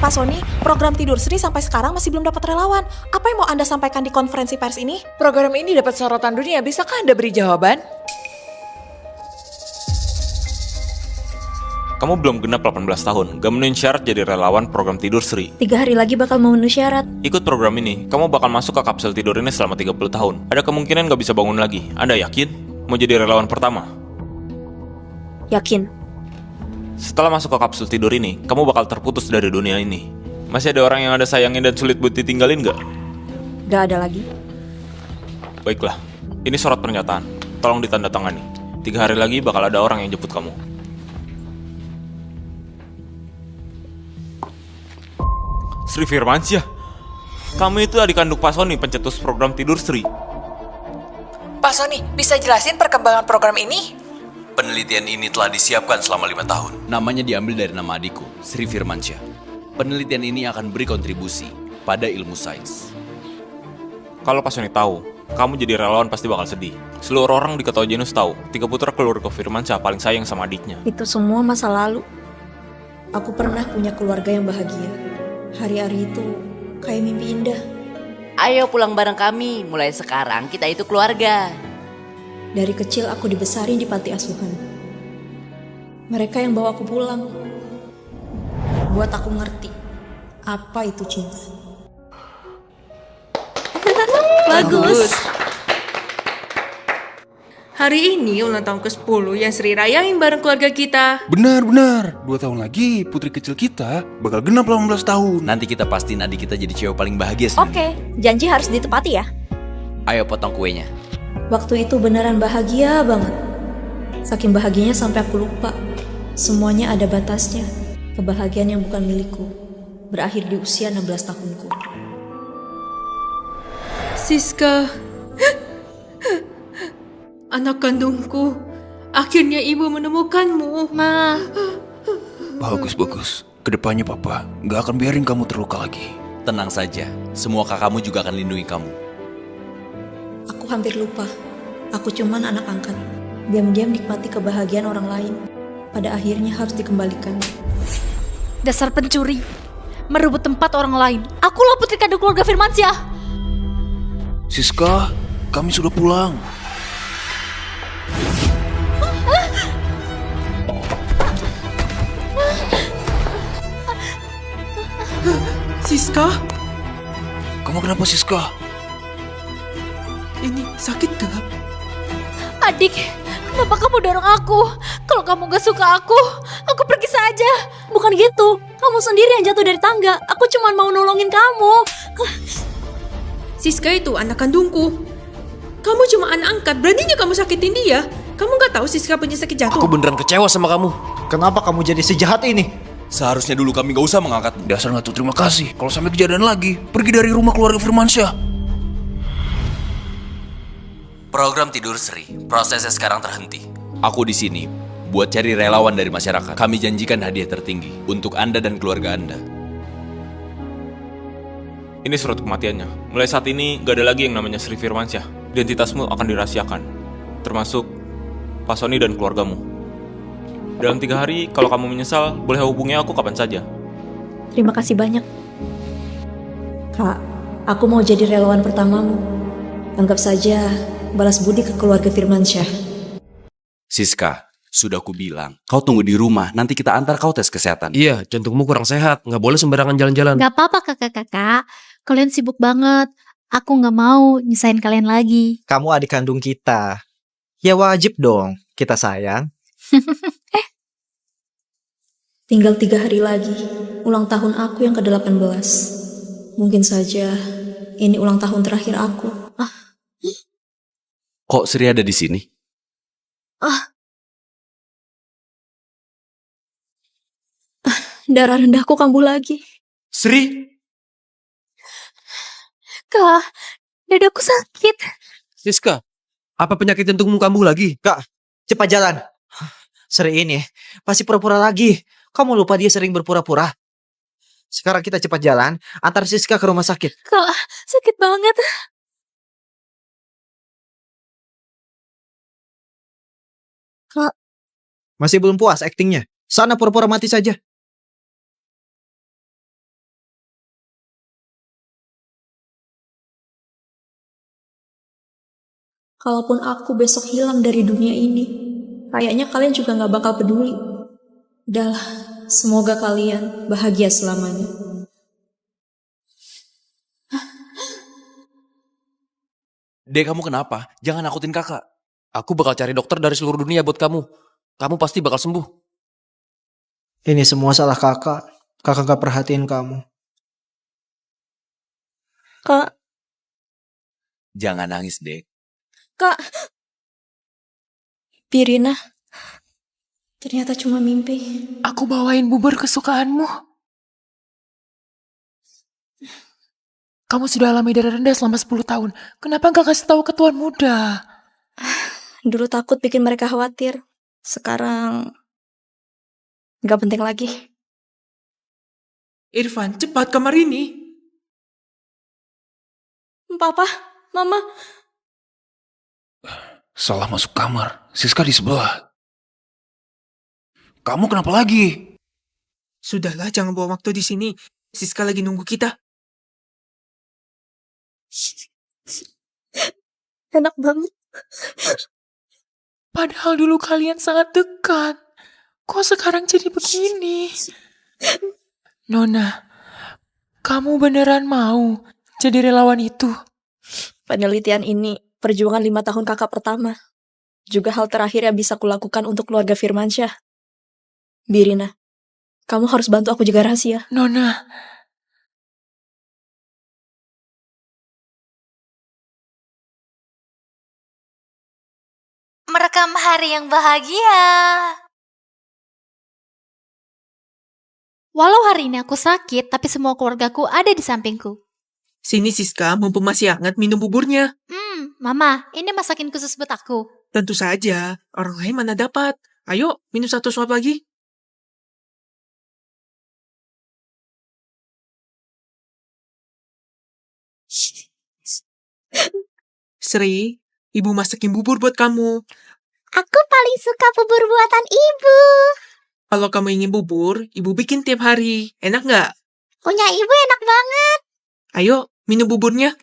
Pak Sony, program Tidur Sri sampai sekarang masih belum dapat relawan. Apa yang mau Anda sampaikan di konferensi pers ini? Program ini dapat sorotan dunia, bisakah Anda beri jawaban? Kamu belum genap 18 tahun, gak memenuhi syarat jadi relawan program Tidur Sri. 3 hari lagi bakal memenuhi syarat. Ikut program ini, kamu bakal masuk ke kapsul tidur ini selama 30 tahun. Ada kemungkinan gak bisa bangun lagi. Anda yakin? Mau jadi relawan pertama? Yakin. Setelah masuk ke kapsul tidur ini, kamu bakal terputus dari dunia ini. Masih ada orang yang Anda sayangin dan sulit buat ditinggalin gak? Gak ada lagi. Baiklah, ini surat pernyataan. Tolong ditandatangani. 3 hari lagi bakal ada orang yang jemput kamu. Sri Firmansyah, kamu itu adik kandung Pak Sony, pencetus program Tidur Sri. Pak Sony, bisa jelasin perkembangan program ini? Penelitian ini telah disiapkan selama 5 tahun. Namanya diambil dari nama adikku, Sri Firmansyah. Penelitian ini akan beri kontribusi pada ilmu sains. Kalau Pak Sony tahu, kamu jadi relawan pasti bakal sedih. Seluruh orang di Kertogenus tahu, 3 putra keluarga Firmansyah paling sayang sama adiknya. Itu semua masa lalu. Aku pernah punya keluarga yang bahagia. Hari-hari itu kayak mimpi indah. Ayo pulang bareng kami, mulai sekarang kita itu keluarga. Dari kecil aku dibesarin di panti asuhan. Mereka yang bawa aku pulang. Buat aku ngerti apa itu cinta. Bagus. Hari ini ulang tahun ke-10 yang Sri rayain bareng keluarga kita. Benar. 2 tahun lagi putri kecil kita bakal genap 18 tahun. Nanti kita pastiin adik kita jadi cewek paling bahagia sendiri. Oke, janji harus ditepati ya. Ayo potong kuenya. Waktu itu beneran bahagia banget. Saking bahagianya sampai aku lupa. Semuanya ada batasnya. Kebahagiaan yang bukan milikku berakhir di usia 16 tahunku. Siska, anak kandungku, akhirnya ibu menemukanmu. Ma. Bagus. Kedepannya papa gak akan biarin kamu terluka lagi. Tenang saja, semua kakakmu juga akan lindungi kamu. Aku hampir lupa. Aku cuman anak angkat. Diam-diam nikmati kebahagiaan orang lain. Pada akhirnya harus dikembalikan. Dasar pencuri, merebut tempat orang lain. Akulah putri kandung keluarga Firmansyah. Siska, kami sudah pulang. Siska, Kamu kenapa Siska? ini sakit gak? Adik, kenapa kamu dorong aku? Kalau kamu gak suka aku pergi saja. Bukan gitu. Kamu sendiri yang jatuh dari tangga. Aku cuma mau nolongin kamu. Siska itu anak kandungku. Kamu cuma anak angkat, beraninya kamu sakitin dia. Kamu gak tahu Siska punya sakit jantung? Aku beneran kecewa sama kamu. Kenapa kamu jadi sejahat ini? Seharusnya dulu kami gak usah mengangkatmu. Dasar gak tuh terima kasih. Kalau sampai kejadian lagi, pergi dari rumah keluarga Firmansyah. Program Tidur Sri, prosesnya sekarang terhenti. Aku di sini buat cari relawan dari masyarakat. Kami janjikan hadiah tertinggi untuk Anda dan keluarga Anda. Ini surat kematiannya. Mulai saat ini gak ada lagi yang namanya Sri Firmansyah. Identitasmu akan dirahasiakan, termasuk Pak Sony dan keluargamu. Dalam 3 hari, kalau kamu menyesal, boleh hubungi aku kapan saja. Terima kasih banyak. Kak, aku mau jadi relawan pertamamu. Anggap saja balas budi ke keluarga Firmansyah. Siska, sudah aku bilang, kau tunggu di rumah, nanti kita antar kau tes kesehatan. Iya, jantungmu kurang sehat, nggak boleh sembarangan jalan-jalan. Gak apa-apa kakak-kakak, kalian sibuk banget. Aku gak mau nyusahin kalian lagi. Kamu adik kandung kita. Ya wajib dong, kita sayang. Tinggal 3 hari lagi, ulang tahun aku yang ke-18. Mungkin saja ini ulang tahun terakhir aku. Kok Sri ada di sini? Darah rendahku kambuh lagi. Sri? Kak, dadaku sakit. Siska, apa penyakit jantungmu kambuh lagi? Kak, cepat jalan. Sri ini pasti pura-pura lagi. Kamu lupa dia sering berpura-pura. Sekarang kita cepat jalan, antar Siska ke rumah sakit. Kak, sakit banget. Kak, Masih belum puas aktingnya? Sana pura-pura mati saja. Kalaupun aku besok hilang dari dunia ini, kayaknya kalian juga gak bakal peduli. Udahlah, semoga kalian bahagia selamanya. Dek, kamu kenapa? Jangan nakutin kakak. Aku bakal cari dokter dari seluruh dunia buat kamu. Kamu pasti bakal sembuh. Ini semua salah kakak. Kakak gak perhatiin kamu. Kak, Jangan nangis, Dek. Kak. Pirina, ternyata cuma mimpi. Aku bawain bubur kesukaanmu. Kamu sudah alami darah rendah selama 10 tahun. Kenapa gak kasih tahu ke tuan muda? Dulu takut bikin mereka khawatir. Sekarang gak penting lagi. Irfan, cepat kamar ini. Papa, Mama. Salah masuk kamar. Siska di sebelah. Kamu kenapa lagi? Sudahlah, jangan buang waktu di sini. Siska lagi nunggu kita. Enak banget. Padahal dulu kalian sangat dekat. Kok sekarang jadi begini? Nona, kamu beneran mau jadi relawan itu? Penelitian ini perjuangan 5 tahun kakak pertama. Juga hal terakhir yang bisa kulakukan untuk keluarga Firmansyah. Birina, kamu harus bantu aku jaga rahasia. Nona, Merekam hari yang bahagia. Walau hari ini aku sakit, tapi semua keluargaku ada di sampingku. Sini Siska, mumpung masih hangat minum buburnya. Mama, ini masakin khusus buat aku. Tentu saja, orang lain mana dapat. Ayo, minum 1 suap lagi. Sri, ibu masakin bubur buat kamu. Aku paling suka bubur buatan ibu. Kalau kamu ingin bubur, ibu bikin tiap hari. Enak nggak? Punya ibu enak banget. Ayo, minum buburnya.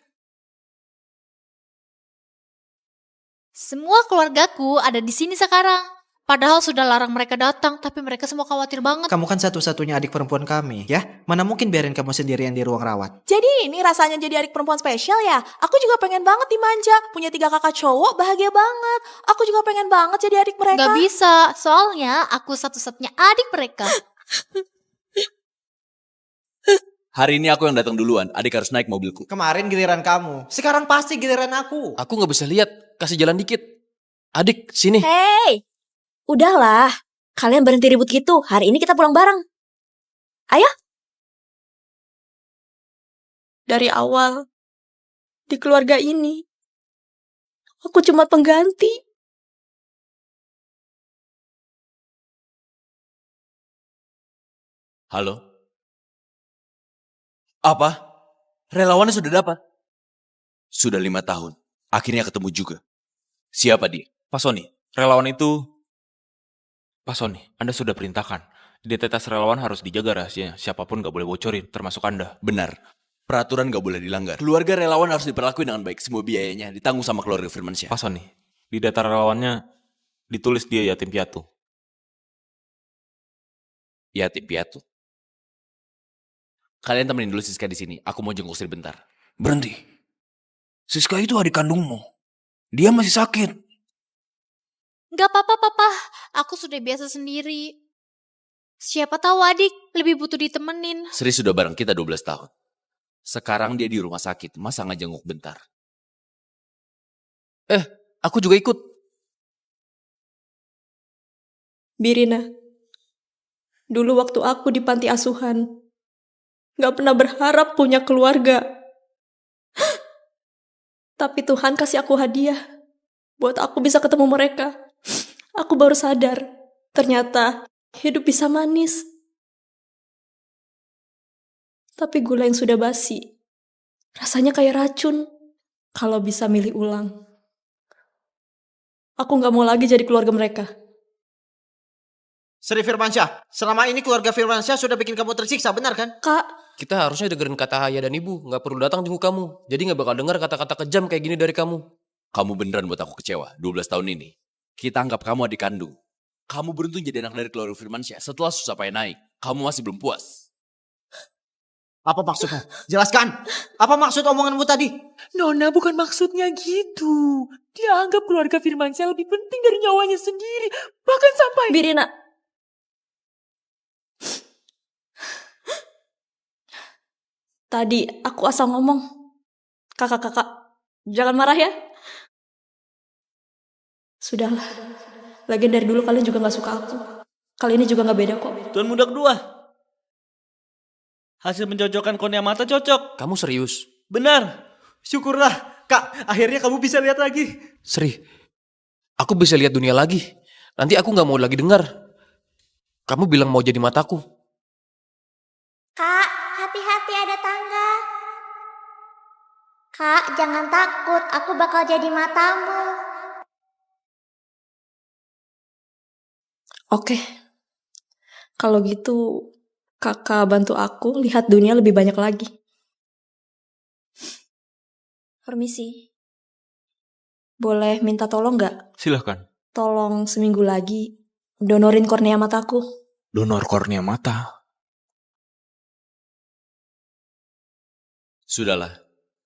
Semua keluargaku ada di sini sekarang. Padahal sudah larang mereka datang, tapi mereka semua khawatir banget. Kamu kan satu-satunya adik perempuan kami, ya? Mana mungkin biarin kamu sendirian di ruang rawat? Jadi ini rasanya jadi adik perempuan spesial ya? Aku juga pengen banget dimanja. Punya 3 kakak cowok, bahagia banget. Aku juga pengen banget jadi adik mereka. Gak bisa, soalnya aku satu-satunya adik mereka. Hari ini aku yang datang duluan. Adik harus naik mobilku. Kemarin giliran kamu. Sekarang pasti giliran aku. Aku gak bisa lihat. Kasih jalan dikit. Adik, sini. Hei, udahlah. Kalian berhenti ribut gitu. Hari ini kita pulang bareng. Ayo. Dari awal, di keluarga ini, aku cuma pengganti. Halo? Apa? Relawannya sudah dapat? Sudah 5 tahun. Akhirnya ketemu juga. Siapa dia? Pak Sony, relawan itu... Pak Sony, Anda sudah perintahkan. Identitas relawan harus dijaga rahasianya. Siapapun gak boleh bocorin, termasuk Anda. Benar. Peraturan gak boleh dilanggar. Keluarga relawan harus diperlakukan dengan baik. Semua biayanya ditanggung sama keluarga Firmansyah. Pak Sony, di data relawannya ditulis dia yatim piatu. Yatim piatu? Kalian temenin dulu Siska di sini. Aku mau jenguk Sri bentar. Berhenti. Siska itu adik kandungmu. Dia masih sakit. Gak apa-apa, Papa. Aku sudah biasa sendiri. Siapa tahu adik lebih butuh ditemenin. Sri sudah bareng kita 12 tahun. Sekarang dia di rumah sakit. Masa nggak jenguk bentar? Aku juga ikut. Birina, dulu waktu aku di panti asuhan, gak pernah berharap punya keluarga. Tapi Tuhan kasih aku hadiah buat aku bisa ketemu mereka. Aku baru sadar, ternyata hidup bisa manis. Tapi gula yang sudah basi, rasanya kayak racun. Kalau bisa milih ulang, aku gak mau lagi jadi keluarga mereka. Sri Firmansyah, selama ini keluarga Firmansyah sudah bikin kamu tersiksa, benar kan? Kak, Kita harusnya dengerin kata ayah dan ibu. Gak perlu datang jenguk kamu. Jadi gak bakal dengar kata-kata kejam kayak gini dari kamu. Kamu beneran buat aku kecewa. 12 tahun ini, kita anggap kamu adik kandung. Kamu beruntung jadi anak dari keluarga Firmansyah. Setelah susah payah naik, kamu masih belum puas. Apa maksudmu? Jelaskan. Apa maksud omonganmu tadi? Nona, bukan maksudnya gitu. Dia anggap keluarga Firmansyah lebih penting dari nyawanya sendiri. Bahkan sampai... Birina. Tadi aku asal ngomong. Kakak-kakak, jangan marah ya. Sudahlah. Lagian dari dulu kalian juga gak suka aku. Kali ini juga gak beda kok. Tuan muda kedua. Hasil pencocokkan kornea mata cocok. Kamu serius? Benar. Syukurlah. Kak, akhirnya kamu bisa lihat lagi. Sri, aku bisa lihat dunia lagi. Nanti aku gak mau lagi dengar. Kamu bilang mau jadi mataku. Kak, hati-hati ada tangga. Kak, jangan takut. Aku bakal jadi matamu. Oke. Kalau gitu, kakak bantu aku lihat dunia lebih banyak lagi. Permisi. Boleh minta tolong gak? Silahkan. Tolong seminggu lagi donorin kornea mataku. Donor kornea mata? Sudahlah.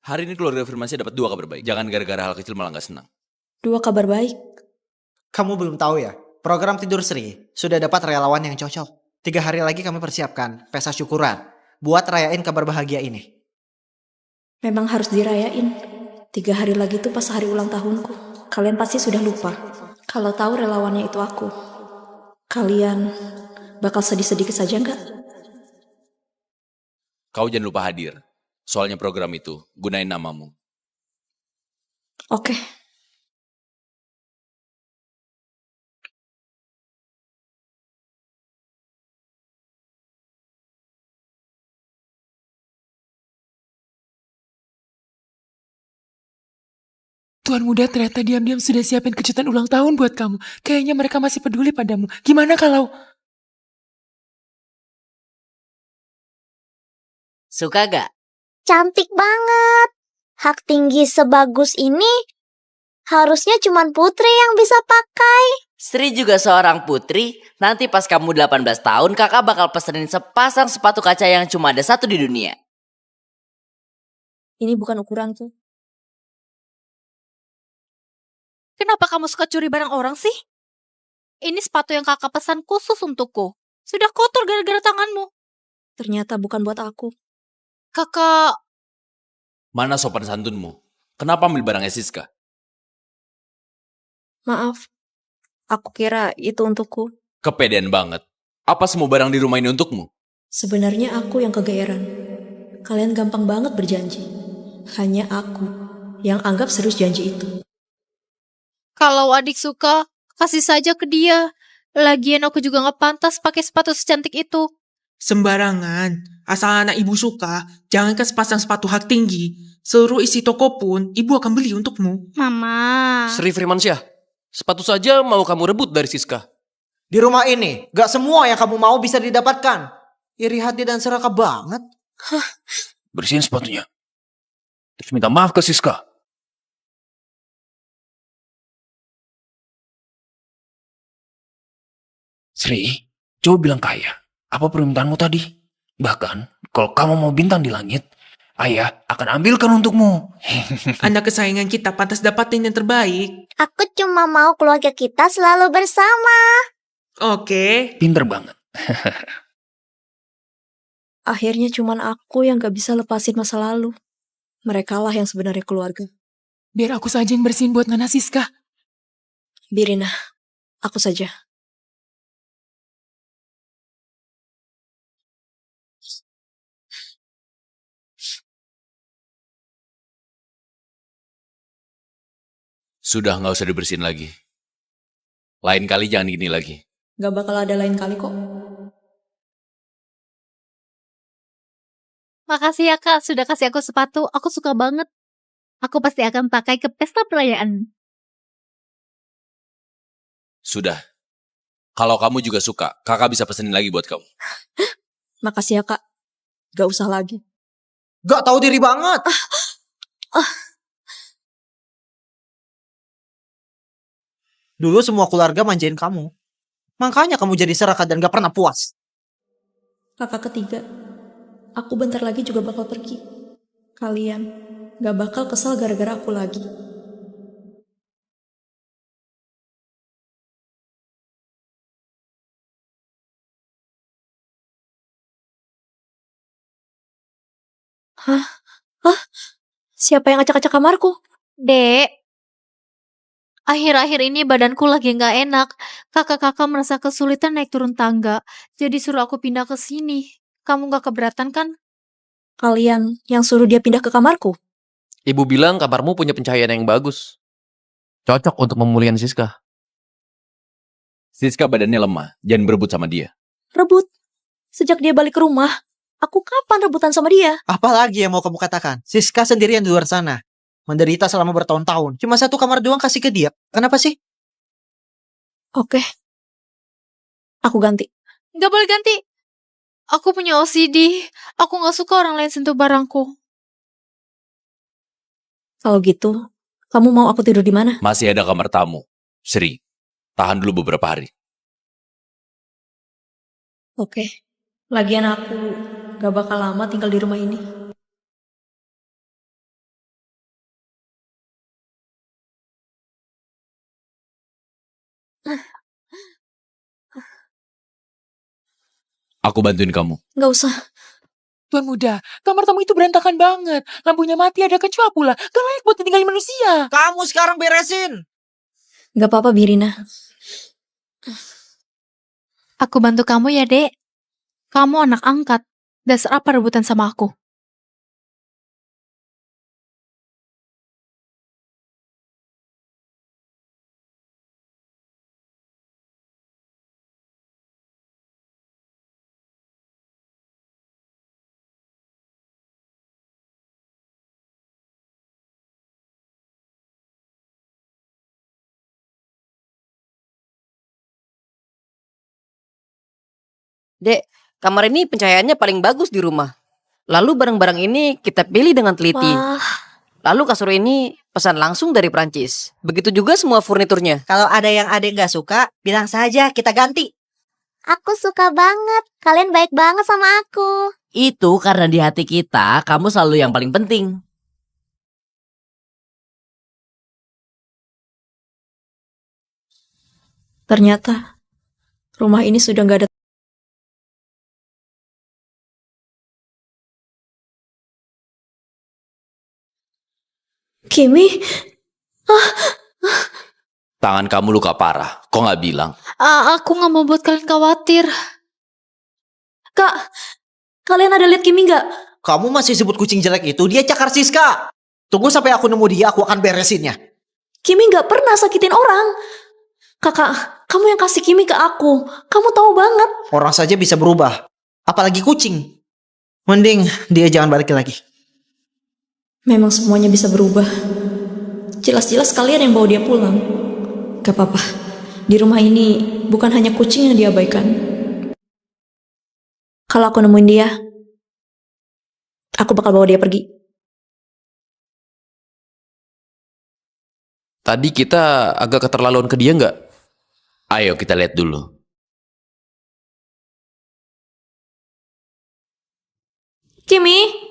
Hari ini keluarga Firmansyah dapat 2 kabar baik. Jangan gara-gara hal kecil malah gak senang. 2 kabar baik? Kamu belum tahu ya? Program Tidur Sri sudah dapat relawan yang cocok. 3 hari lagi kami persiapkan pesta syukuran buat rayain kabar bahagia ini. Memang harus dirayain. 3 hari lagi tuh pas hari ulang tahunku. Kalian pasti sudah lupa. Kalau tahu relawannya itu aku. Kalian bakal sedih-sedikit saja nggak? Kau jangan lupa hadir. Soalnya program itu gunain namamu. Oke. Tuan muda ternyata diam-diam sudah siapin kejutan ulang tahun buat kamu. Kayaknya mereka masih peduli padamu. Gimana kalau... Suka gak? Cantik banget. Hak tinggi sebagus ini harusnya cuma putri yang bisa pakai. Sri juga seorang putri. Nanti pas kamu 18 tahun, kakak bakal pesenin sepasang sepatu kaca yang cuma ada 1 di dunia. Ini bukan ukuranku. Kenapa kamu suka curi barang orang sih? Ini sepatu yang kakak pesan khusus untukku. Sudah kotor gara-gara tanganmu. Ternyata bukan buat aku. Kakak... Mana sopan santunmu? Kenapa ambil barangnya Siska? Maaf. Aku kira itu untukku. Kepedean banget. Apa semua barang di rumah ini untukmu? Sebenarnya aku yang kegeeran. Kalian gampang banget berjanji. Hanya aku yang anggap serius janji itu. Kalau adik suka, kasih saja ke dia. Lagian aku juga gak pantas pakai sepatu secantik itu. Sembarangan. Asal anak ibu suka, jangankan sepasang sepatu hak tinggi. Seluruh isi toko pun ibu akan beli untukmu. Mama. Sri Firmansyah, sepatu saja mau kamu rebut dari Siska. Di rumah ini, gak semua yang kamu mau bisa didapatkan. Iri hati dan serakah banget. Bersihin sepatunya. Terus minta maaf ke Siska. Sri, coba bilang ke ayah. Apa permintaanmu tadi? Bahkan, kalau kamu mau bintang di langit, ayah akan ambilkan untukmu. Anak kesayangan kita pantas dapatin yang terbaik. Aku cuma mau keluarga kita selalu bersama. Oke. Pinter banget. Akhirnya cuman aku yang gak bisa lepasin masa lalu. Mereka lah yang sebenarnya keluarga. Biar aku saja yang bersihin buat Nana Siska. Birina, aku saja. Sudah gak usah dibersihin lagi. Lain kali jangan gini lagi. Gak bakal ada lain kali kok. Makasih ya kak, sudah kasih aku sepatu. Aku suka banget. Aku pasti akan pakai ke pesta perayaan. Sudah. Kalau kamu juga suka, kakak bisa pesenin lagi buat kamu. Makasih ya kak. Gak usah lagi. Gak tahu diri banget. Dulu semua keluarga manjain kamu. Makanya kamu jadi serakah dan gak pernah puas. Kakak ketiga, aku bentar lagi juga bakal pergi. Kalian gak bakal kesal gara-gara aku lagi. Hah? Hah? Siapa yang acak-acak kamarku? Dek, akhir-akhir ini badanku lagi nggak enak. Kakak-kakak merasa kesulitan naik turun tangga. Jadi suruh aku pindah ke sini. Kamu nggak keberatan kan? Kalian yang suruh dia pindah ke kamarku? Ibu bilang kamarmu punya pencahayaan yang bagus. Cocok untuk pemulihan Siska. Siska badannya lemah, jangan berebut sama dia. Rebut? Sejak dia balik ke rumah, aku kapan rebutan sama dia? Apalagi yang mau kamu katakan? Siska sendirian di luar sana. Menderita selama bertahun-tahun. Cuma satu kamar doang kasih ke dia. Kenapa sih? Oke. Aku ganti. Nggak boleh ganti. Aku punya OCD. Aku nggak suka orang lain sentuh barangku. Kalau gitu, kamu mau aku tidur di mana? Masih ada kamar tamu. Sri, tahan dulu beberapa hari. Oke. Lagian aku gak bakal lama tinggal di rumah ini. Aku bantuin kamu. Gak usah. Tuan muda, kamar tamu itu berantakan banget. Lampunya mati, ada kecoa pula. Gak layak buat ditinggalin manusia. Kamu sekarang beresin. Gak apa-apa, Birina. Aku bantu kamu ya, Dek. Kamu anak angkat. Dasar apa rebutan sama aku? Dek, kamar ini pencahayaannya paling bagus di rumah. Lalu barang-barang ini kita pilih dengan teliti. Wah. Lalu kasur ini pesan langsung dari Prancis. Begitu juga semua furniturnya. Kalau ada yang adek gak suka, bilang saja kita ganti. Aku suka banget. Kalian baik banget sama aku. Itu karena di hati kita, kamu selalu yang paling penting. Ternyata rumah ini sudah gak ada. Kimi? Tangan kamu luka parah. Kok nggak bilang? Aku nggak mau buat kalian khawatir. Kak, kalian ada lihat Kimi gak? Kamu masih sebut kucing jelek itu, dia cakar Siska. Tunggu sampai aku nemu dia, aku akan beresinnya. Kimi gak pernah sakitin orang. Kakak, kamu yang kasih Kimi ke aku. Kamu tahu banget. Orang saja bisa berubah. Apalagi kucing. Mending dia jangan balik lagi. Memang semuanya bisa berubah. Jelas-jelas kalian yang bawa dia pulang. Gak apa-apa. Di rumah ini bukan hanya kucing yang diabaikan. Kalau aku nemuin dia, aku bakal bawa dia pergi. Tadi kita agak keterlaluan ke dia nggak? Ayo kita lihat dulu. Kimi?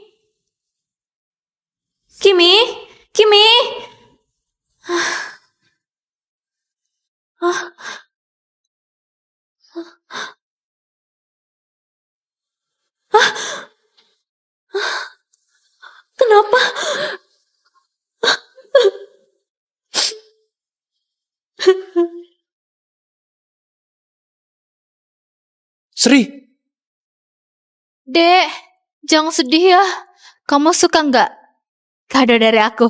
Kimi? Kimi? Kenapa? Sri! Dek, jangan sedih ya. Kamu suka nggak kado dari aku?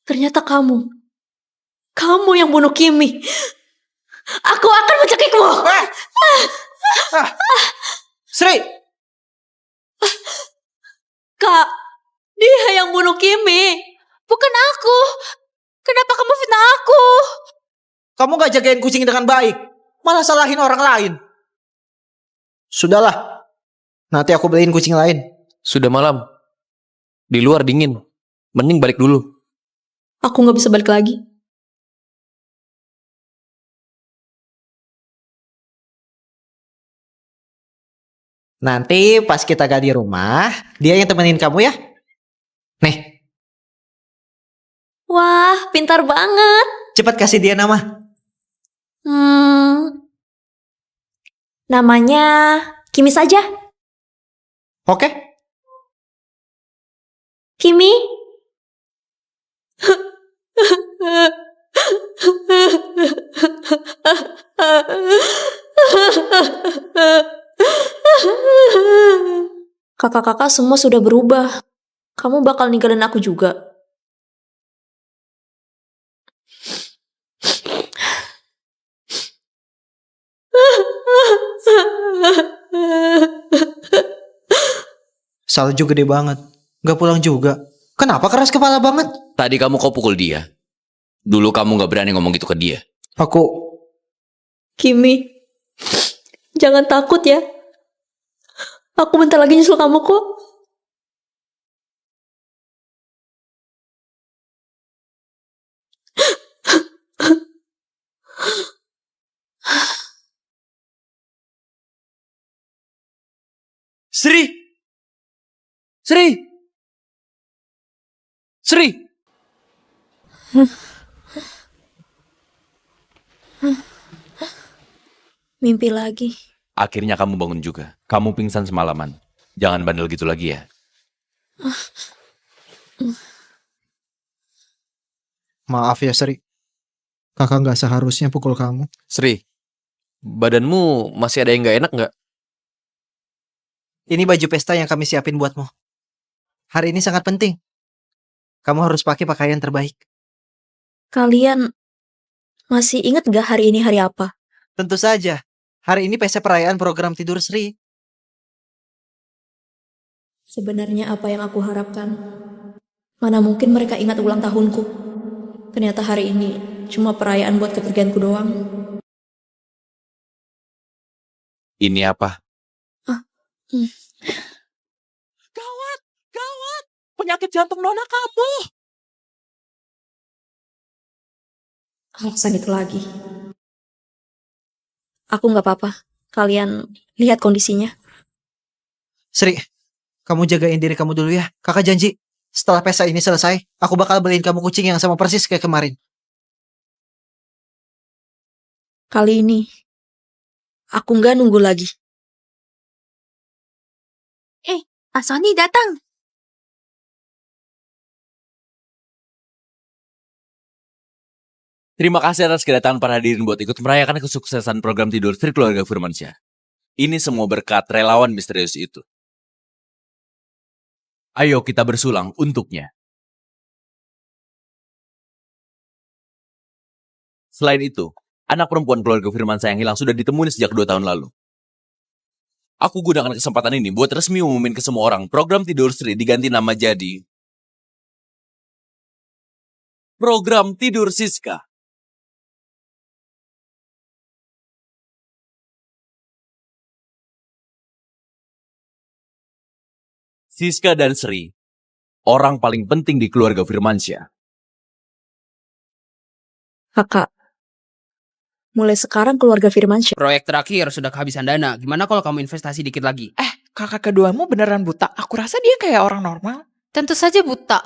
Ternyata kamu yang bunuh Kimi. Aku akan mencekikmu. Sri! Kak, dia yang bunuh Kimi. Bukan aku. Kenapa kamu fitnah aku? Kamu gak jagain kucing dengan baik. Malah salahin orang lain. Sudahlah. Nanti aku beliin kucing lain. Sudah malam. Di luar dingin. Mending balik dulu. Aku gak bisa balik lagi. Nanti pas kita gak di rumah, dia yang temenin kamu ya. Nih, Wah, pintar banget. cepat kasih dia nama. Namanya Kimi saja. Oke? Kimi. Kakak-kakak semua sudah berubah. Kamu bakal ninggalin aku juga. Salju gede banget. Gak pulang juga. Kenapa keras kepala banget? Tadi kamu kau pukul dia. Dulu kamu gak berani ngomong gitu ke dia. Aku... Kimi, jangan takut ya. Aku bentar lagi nyusul kamu kok. Sri! Sri! Sri! Mimpi lagi. Akhirnya kamu bangun juga. Kamu pingsan semalaman. Jangan bandel gitu lagi ya. Maaf ya Sri. Kakak gak seharusnya pukul kamu. Sri, badanmu masih ada yang gak enak gak? Ini baju pesta yang kami siapin buatmu. Hari ini sangat penting. Kamu harus pakai pakaian terbaik. Kalian masih ingat gak hari ini hari apa? Tentu saja. Hari ini pesta perayaan program Tidur Sri. Sebenarnya apa yang aku harapkan? Mana mungkin mereka ingat ulang tahunku. Ternyata hari ini cuma perayaan buat kepergianku doang. Ini apa? Gawat, gawat. Penyakit jantung nona kamu. Alasan itu lagi. Aku nggak apa-apa. Kalian lihat kondisinya. Sri, kamu jagain diri kamu dulu ya. Kakak janji, setelah pesta ini selesai, aku bakal beliin kamu kucing yang sama persis kayak kemarin. Kali ini, aku nggak nunggu lagi. Pak Sony datang. Terima kasih atas kedatangan para hadirin buat ikut merayakan kesuksesan program Tidur Sri Keluarga Firmansyah. Ini semua berkat relawan misterius itu. Ayo kita bersulang untuknya. Selain itu, anak perempuan keluarga Firmansyah yang hilang sudah ditemui sejak 2 tahun lalu. Aku gunakan kesempatan ini buat resmi umumin ke semua orang program Tidur Sri diganti nama jadi Program Tidur Siska. Siska dan Sri, orang paling penting di keluarga Firmansyah. Kakak, mulai sekarang keluarga Firmansyah. Proyek terakhir sudah kehabisan dana. Gimana kalau kamu investasi dikit lagi? Kakak keduamu beneran buta? Aku rasa dia kayak orang normal. Tentu saja buta.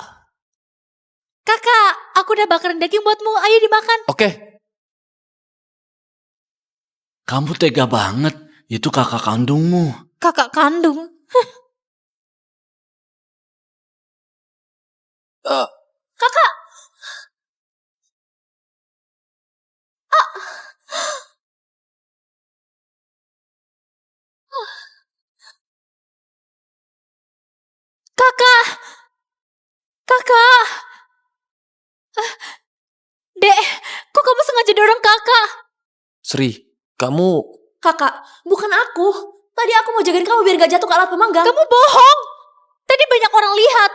Kakak, aku udah bakarin daging buatmu. Ayo dimakan. Oke. Kamu tega banget. Itu kakak kandungmu. Kakak kandung. Kakak. Kakak. Kakak. Dek, kok kamu sengaja dorong kakak? Sri, kamu... Kakak, bukan aku. Tadi aku mau jagain kamu biar gak jatuh ke alat pemanggang. Kamu bohong. Tadi banyak orang lihat.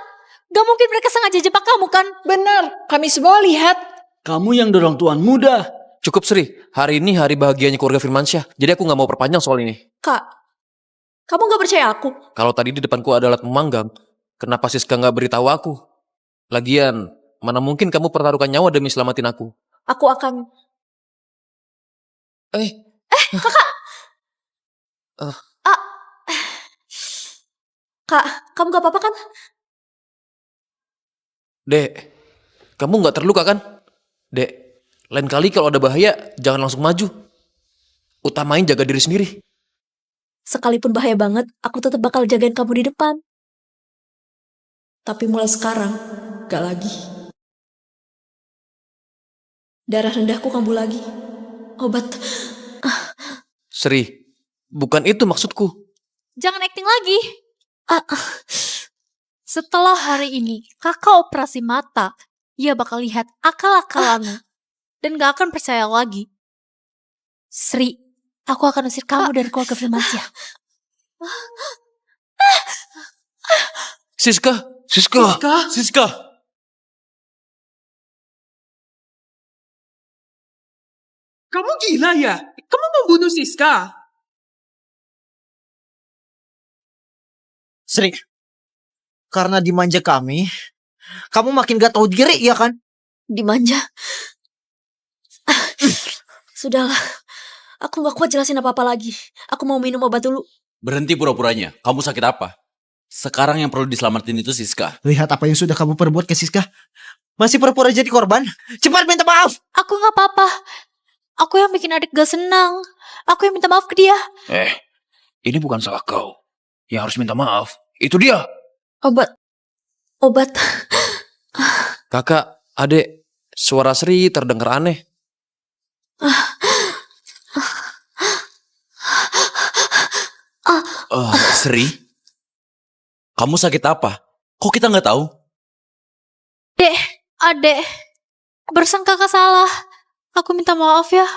Gak mungkin mereka sengaja jebak kamu kan? Benar, kami semua lihat. Kamu yang dorong tuan muda. Cukup Sri, hari ini hari bahagianya keluarga Firmansyah. Jadi aku gak mau perpanjang soal ini. Kak, kamu gak percaya aku? Kalau tadi di depanku ada alat memanggang, kenapa Siska gak beritahu aku? Lagian, mana mungkin kamu pertaruhkan nyawa demi selamatin aku? Aku akan... Kakak! Kak, kamu gak apa-apa kan? Dek, kamu nggak terluka kan? Dek, lain kali kalau ada bahaya, jangan langsung maju. Utamain jaga diri sendiri. Sekalipun bahaya banget, aku tetap bakal jagain kamu di depan. Tapi mulai sekarang, gak lagi. Darah rendahku kambuh lagi. Obat. Sri, bukan itu maksudku. Jangan acting lagi. Setelah hari ini, kakak operasi mata, ia bakal lihat akal-akalanmu. Dan gak akan percaya lagi. Sri, aku akan usir kamu dari keluarga Firmansyah. Siska. Kamu gila ya? Kamu membunuh Siska? Sri, karena dimanja kami, kamu makin gak tahu diri, ya kan? Dimanja. Sudahlah. Aku gak kuat jelasin apa-apa lagi. Aku mau minum obat dulu. Berhenti pura-puranya. Kamu sakit apa? Sekarang yang perlu diselamatin itu Siska. Lihat apa yang sudah kamu perbuat ke Siska. Masih pura-pura jadi korban. Cepat minta maaf. Aku gak apa-apa. Aku yang bikin adik gak senang. Aku yang minta maaf ke dia. Ini bukan salah kau. Yang harus minta maaf, itu dia. Obat. Kakak, adek, suara Sri terdengar aneh. Sri? Kamu sakit apa? Kok kita nggak tahu? Dek, adek. Barusan kakak salah. Aku minta maaf ya.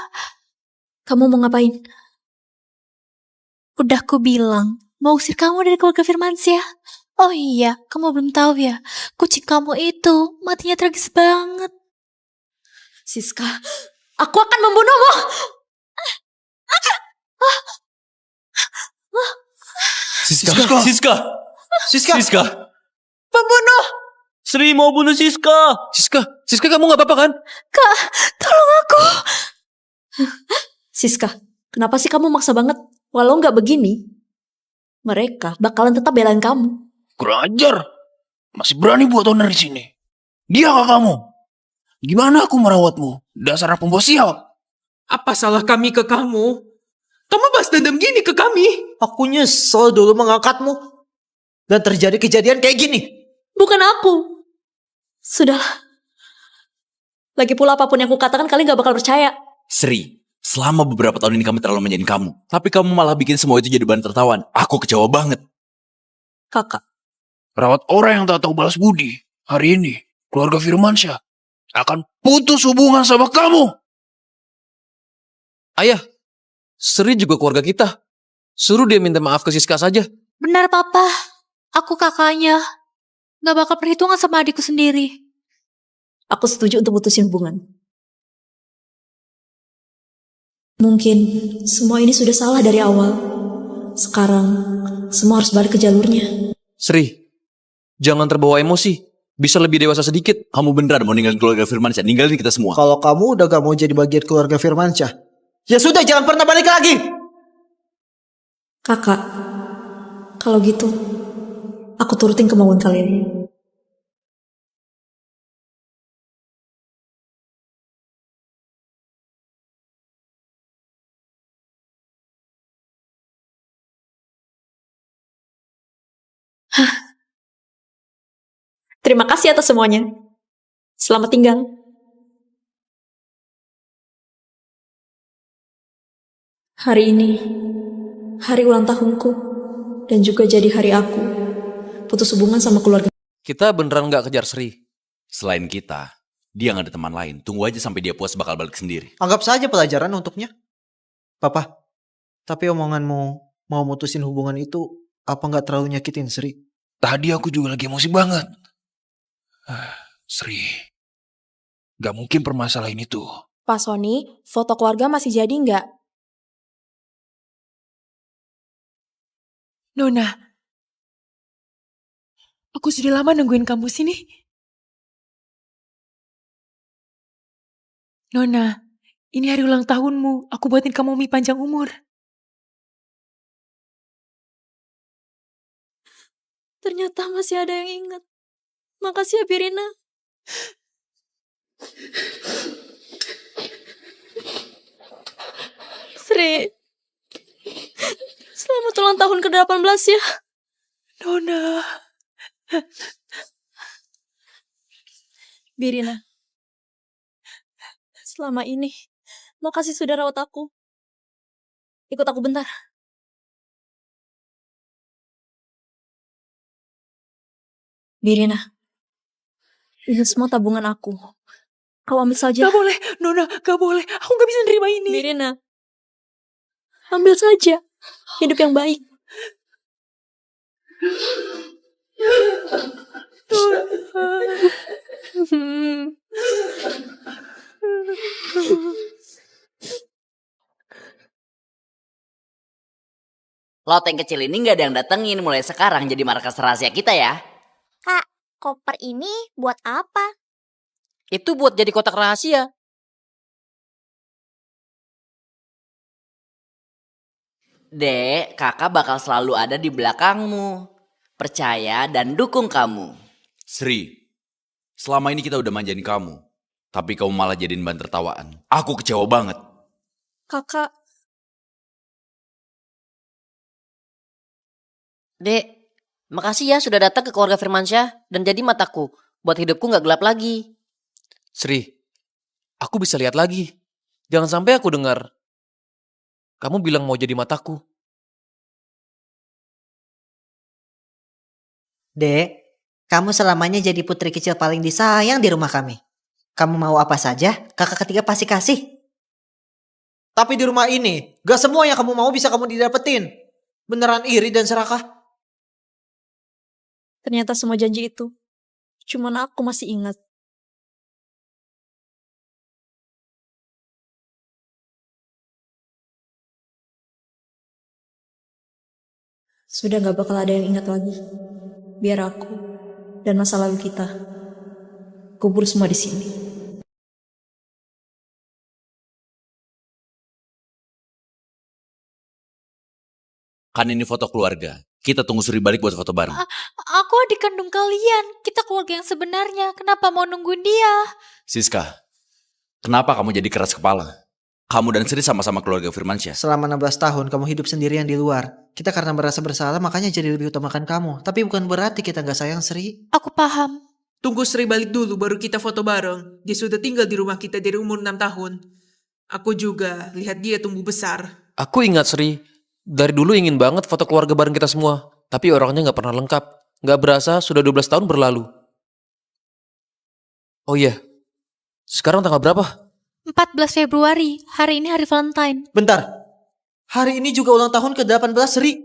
Kamu mau ngapain? Udah aku bilang, mau usir kamu dari keluarga Firmansyah. Oh iya, kamu belum tahu ya. Kucing kamu itu matinya tragis banget. Siska, aku akan membunuhmu. Siska. Pembunuh. Sri mau bunuh Siska. Siska kamu gak apa-apa kan? Kak, tolong aku. Siska, kenapa sih kamu maksa banget? Walau gak begini, mereka bakalan tetap belain kamu. Kurang ajar. Masih berani buat owner di sini. Dia gak kamu. Gimana aku merawatmu? Dasar anak pembawa sial. Apa salah kami ke kamu? Kamu balas dendam gini ke kami? Aku nyesel dulu mengangkatmu. Dan terjadi kejadian kayak gini. Bukan aku. Sudahlah. Lagi pula apapun yang aku katakan kalian gak bakal percaya. Sri, selama beberapa tahun ini kami terlalu menjadi kamu. Tapi kamu malah bikin semua itu jadi bahan tertawan. Aku kecewa banget. Kakak. Rawat orang yang tak tahu balas budi. Hari ini, keluarga Firmansyah akan putus hubungan sama kamu. Ayah, Sri juga keluarga kita. Suruh dia minta maaf ke Siska saja. Benar papa, aku kakaknya. Gak bakal perhitungan sama adikku sendiri. Aku setuju untuk putusin hubungan. Mungkin semua ini sudah salah dari awal. Sekarang semua harus balik ke jalurnya. Sri, jangan terbawa emosi. Bisa lebih dewasa sedikit. Kamu beneran mau ninggalin keluarga Firmansyah? Ninggalin kita semua. Kalau kamu udah gak mau jadi bagian keluarga Firmansyah, ya sudah, jangan pernah balik lagi. Kakak, kalau gitu, aku turutin kemauan kalian. Terima kasih atas semuanya. Selamat tinggal. Hari ini, hari ulang tahunku, dan juga jadi hari aku putus hubungan sama keluarga. Kita beneran gak kejar Sri. Selain kita, dia gak ada teman lain. Tunggu aja sampai dia puas bakal balik sendiri. Anggap saja pelajaran untuknya. Papa, tapi omonganmu mau mutusin hubungan itu apa gak terlalu nyakitin Sri? Tadi aku juga lagi emosi banget. Sri, gak mungkin permasalahan itu. Pak Sony, foto keluarga masih jadi nggak? Nona, aku sudah lama nungguin kamu sini. Nona, ini hari ulang tahunmu. Aku buatin kamu mie panjang umur. Ternyata masih ada yang ingat. Makasih ya, Birina. Sri, selamat ulang tahun ke-18 ya. Nona. Birina, selama ini makasih sudah rawat aku. Ikut aku bentar. Birina, ini semua tabungan aku. Kau ambil saja. Gak boleh, Nona, gak boleh. Aku gak bisa nerima ini. Birina, ambil saja. Hidup yang baik. Lot yang kecil ini gak ada yang datengin mulai sekarang jadi markas rahasia kita ya. Kak, koper ini buat apa? Itu buat jadi kotak rahasia. Dek, kakak bakal selalu ada di belakangmu. Percaya dan dukung kamu. Sri, selama ini kita udah manjain kamu. Tapi kamu malah jadiin bahan tertawaan. Aku kecewa banget. Kakak, Dek, makasih ya sudah datang ke keluarga Firmansyah dan jadi mataku buat hidupku gak gelap lagi. Sri, aku bisa lihat lagi. Jangan sampai aku dengar kamu bilang mau jadi mataku. Dek, kamu selamanya jadi putri kecil paling disayang di rumah kami. Kamu mau apa saja, kakak ketiga pasti kasih. Tapi di rumah ini, gak semua yang kamu mau bisa kamu didapetin. Beneran iri dan serakah. ternyata semua janji itu cuman aku masih ingat. Sudah gak bakal ada yang ingat lagi. Biar aku dan masa lalu kita kubur semua di sini. Kan ini foto keluarga. Kita tunggu Suri balik buat foto bareng. Aku adik kandung kalian. Kita keluarga yang sebenarnya. Kenapa mau nungguin dia? Siska, kenapa kamu jadi keras kepala? Kamu dan Sri sama-sama keluarga Firmansyah. Selama 16 tahun kamu hidup sendirian di luar. Kita karena merasa bersalah makanya jadi lebih utamakan kamu. Tapi bukan berarti kita gak sayang Sri. Aku paham. Tunggu Sri balik dulu baru kita foto bareng. Dia sudah tinggal di rumah kita dari umur 6 tahun. Aku juga lihat dia tumbuh besar. Aku ingat Sri, dari dulu ingin banget foto keluarga bareng kita semua. Tapi orangnya gak pernah lengkap. Gak berasa sudah 12 tahun berlalu. Oh iya, sekarang tanggal berapa? 14 Februari. Hari ini hari Valentine. Bentar. Hari ini juga ulang tahun ke-18 Sri.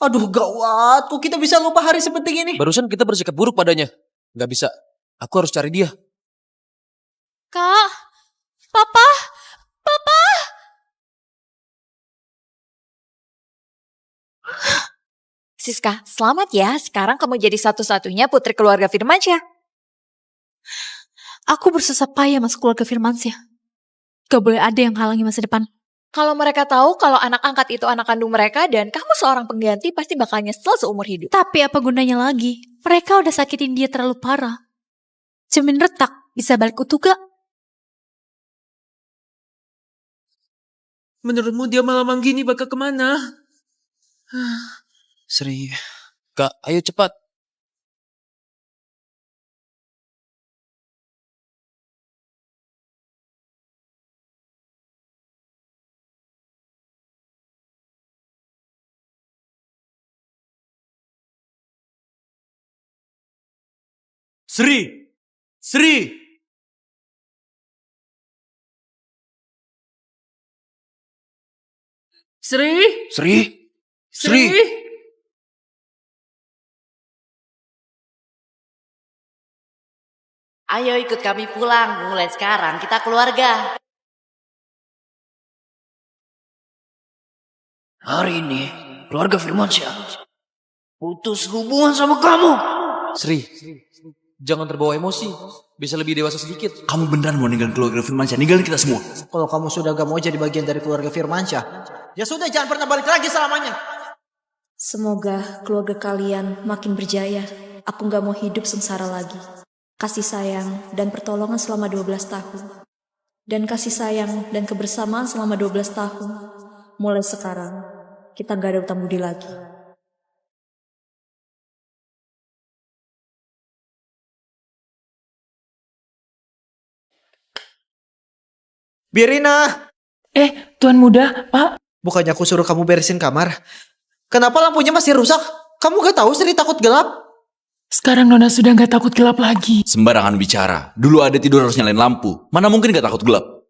Aduh gawat, kok kita bisa lupa hari sepenting ini? Barusan kita bersikap buruk padanya. Gak bisa, aku harus cari dia. Kak, Papa, Papa. Siska, selamat ya. Sekarang kamu jadi satu-satunya putri keluarga Firmansyah. Aku bersusah payah masuk keluarga Firmansyah. Gak boleh ada yang halangi masa depan. Kalau mereka tahu kalau anak angkat itu anak kandung mereka dan kamu seorang pengganti pasti bakal nyesel seumur hidup. Tapi apa gunanya lagi? Mereka udah sakitin dia terlalu parah. Cermin retak, bisa balik utuh gak? Menurutmu dia malam gini bakal kemana? Sri. Kak, ayo cepat. Sri! Sri! Sri? Sri? Sri? Ayo ikut kami pulang. Mulai sekarang kita keluarga. Hari ini, keluarga Firmansyah putus hubungan sama kamu. Sri, jangan terbawa emosi. Bisa lebih dewasa sedikit. Kamu beneran mau ninggalin keluarga Firmansyah? Ninggalin kita semua. Kalau kamu sudah gak mau jadi bagian dari keluarga Firmansyah, ya sudah jangan pernah balik lagi selamanya. Semoga keluarga kalian makin berjaya. Aku gak mau hidup sengsara lagi. Kasih sayang dan pertolongan selama 12 tahun. Dan kasih sayang dan kebersamaan selama 12 tahun. Mulai sekarang, kita gak ada utang budi lagi. Birina! Tuan muda, Pak. Bukannya aku suruh kamu beresin kamar. Kenapa lampunya masih rusak? Kamu gak tahu Sri takut gelap? Sekarang Nona sudah gak takut gelap lagi. Sembarangan bicara. Dulu Ade tidur harus nyalain lampu. Mana mungkin gak takut gelap?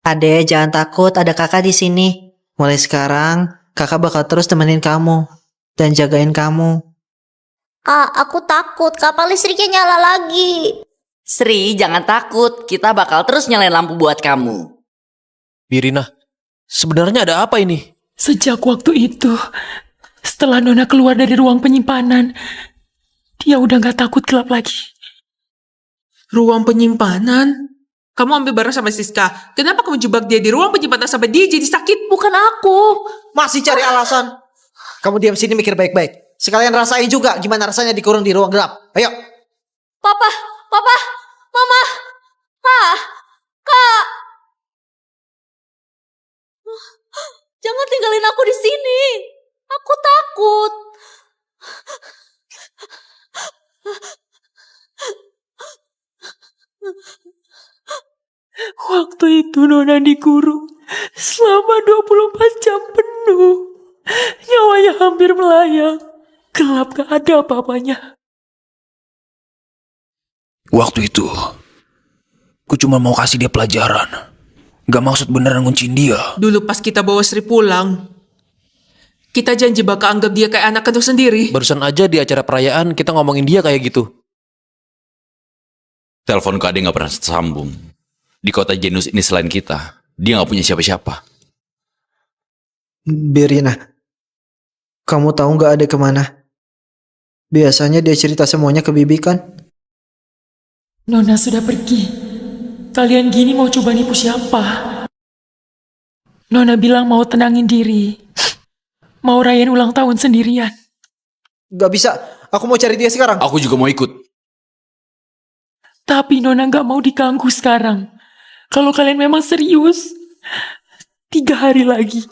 Ade, jangan takut, ada kakak di sini. Mulai sekarang, kakak bakal terus temenin kamu dan jagain kamu. Kak, aku takut. Kapal listriknya nyala lagi. Sri, jangan takut. Kita bakal terus nyalain lampu buat kamu. Birina, sebenarnya ada apa ini? Sejak waktu itu, setelah Nona keluar dari ruang penyimpanan, dia udah gak takut gelap lagi. Ruang penyimpanan? Kamu ambil barang sama Siska. Kenapa kamu jebak dia di ruang penyimpanan sampai dia jadi sakit? Bukan aku. Masih cari alasan? Kamu diam sini mikir baik-baik. Sekalian rasain juga gimana rasanya dikurung di ruang gelap. Ayo. Papa, Mama, Kak. Jangan tinggalin aku di sini. Aku takut. Waktu itu Nona dikurung selama 24 jam penuh. Nyawanya hampir melayang. Gelap gak ada apa-apanya. Waktu itu, ku cuma mau kasih dia pelajaran. Gak maksud beneran ngunciin dia. Dulu pas kita bawa Sri pulang, kita janji bakal anggap dia kayak anak kandung sendiri. Barusan aja di acara perayaan kita ngomongin dia kayak gitu. Telepon ke Ade gak pernah tersambung. Di kota Genus ini selain kita, dia gak punya siapa-siapa. Birina, kamu tahu gak Ade kemana? Biasanya dia cerita semuanya ke Bibi kan? Nona sudah pergi. Kalian gini mau coba nipu siapa? Nona bilang mau tenangin diri. Mau rayain ulang tahun sendirian. Gak bisa, aku mau cari dia sekarang. Aku juga mau ikut. Tapi Nona gak mau diganggu sekarang. Kalau kalian memang serius, 3 hari lagi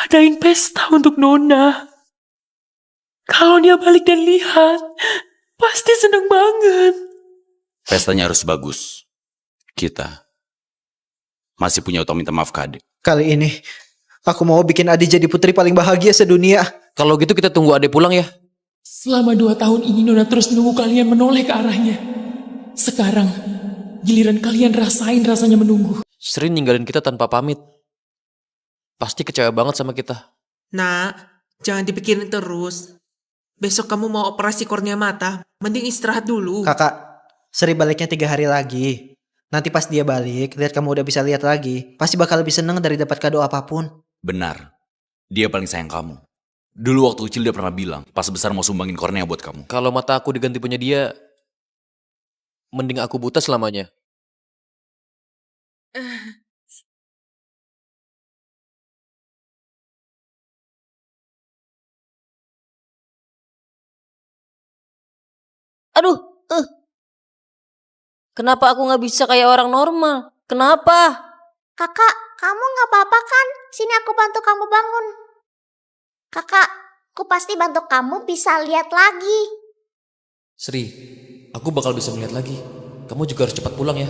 adain pesta untuk Nona. Kalau dia balik dan lihat, pasti seneng banget. Pestanya harus bagus. Kita masih punya utang minta maaf ke Ade. Kali ini, aku mau bikin Ade jadi putri paling bahagia sedunia. Kalau gitu kita tunggu Ade pulang ya. Selama 2 tahun ini Nona terus nunggu kalian menoleh ke arahnya. Sekarang, giliran kalian rasain rasanya menunggu. Sri ninggalin kita tanpa pamit. Pasti kecewa banget sama kita. Nak, jangan dipikirin terus. Besok kamu mau operasi kornea mata, mending istirahat dulu. Kakak, Sri baliknya 3 hari lagi. Nanti pas dia balik, lihat kamu udah bisa lihat lagi, pasti bakal lebih seneng dari dapat kado apapun. Benar. Dia paling sayang kamu. Dulu waktu kecil dia pernah bilang, pas besar mau sumbangin kornea buat kamu. Kalau mata aku diganti punya dia, mending aku buta selamanya. Aduh, kenapa aku nggak bisa kayak orang normal? Kenapa? Kakak, kamu gak apa-apa kan? Sini aku bantu kamu bangun. Kakak, aku pasti bantu kamu bisa lihat lagi. Sri, aku bakal bisa melihat lagi. Kamu juga harus cepat pulang ya.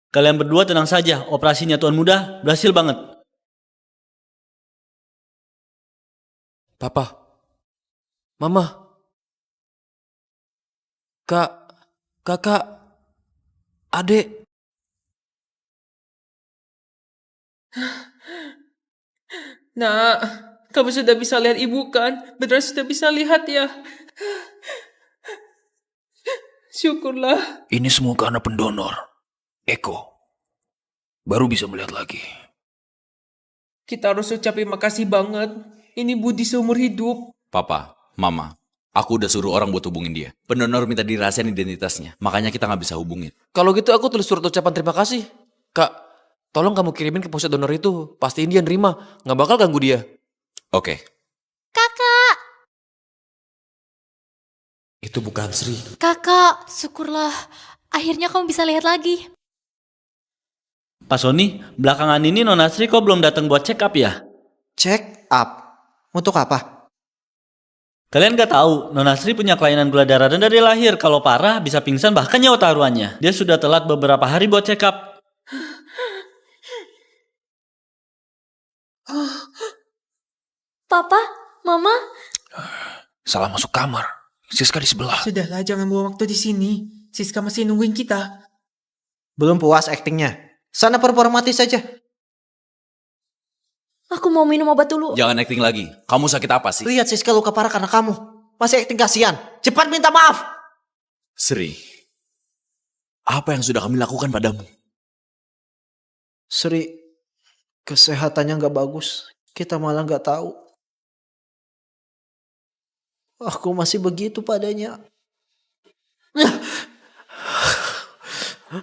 Kalian berdua tenang saja, operasinya Tuan Muda berhasil banget. Papa, Mama, Kakak, Adek. Nak, kamu sudah bisa lihat ibu kan? Beneran sudah bisa lihat ya? Syukurlah. Ini semua karena pendonor. Eko. Baru bisa melihat lagi. Kita harus ucapin makasih banget. Ini budi seumur hidup. Papa, Mama, aku udah suruh orang buat hubungin dia. Pendonor minta dirahasiain identitasnya, makanya kita nggak bisa hubungin. Kalau gitu aku tulis surat ucapan terima kasih. Kak, tolong kamu kirimin ke pusat donor itu. Pastiin dia nerima. Nggak bakal ganggu dia. Oke. Kakak, Itu bukan Sri. Kakak, syukurlah. Akhirnya kamu bisa lihat lagi. Pak Sony, belakangan ini Nona Sri kok belum datang buat check up ya? Check up? Untuk apa? Kalian gak tahu, Nona Sri punya kelainan gula darah rendah dari lahir. Kalau parah bisa pingsan bahkan nyawa taruhannya. Dia sudah telat beberapa hari buat check up. Papa, Mama, Salah masuk kamar. Siska di sebelah. Sudahlah, jangan buang waktu di sini. Siska masih nungguin kita. Belum puas aktingnya? Sana performatis saja. aku mau minum obat dulu. Jangan acting lagi. Kamu sakit apa sih? Lihat Siska luka parah karena kamu. Masih akting kasihan. Cepat minta maaf. Sri, apa yang sudah kami lakukan padamu? Sri, kesehatannya nggak bagus. Kita malah nggak tahu. Aku masih begitu padanya.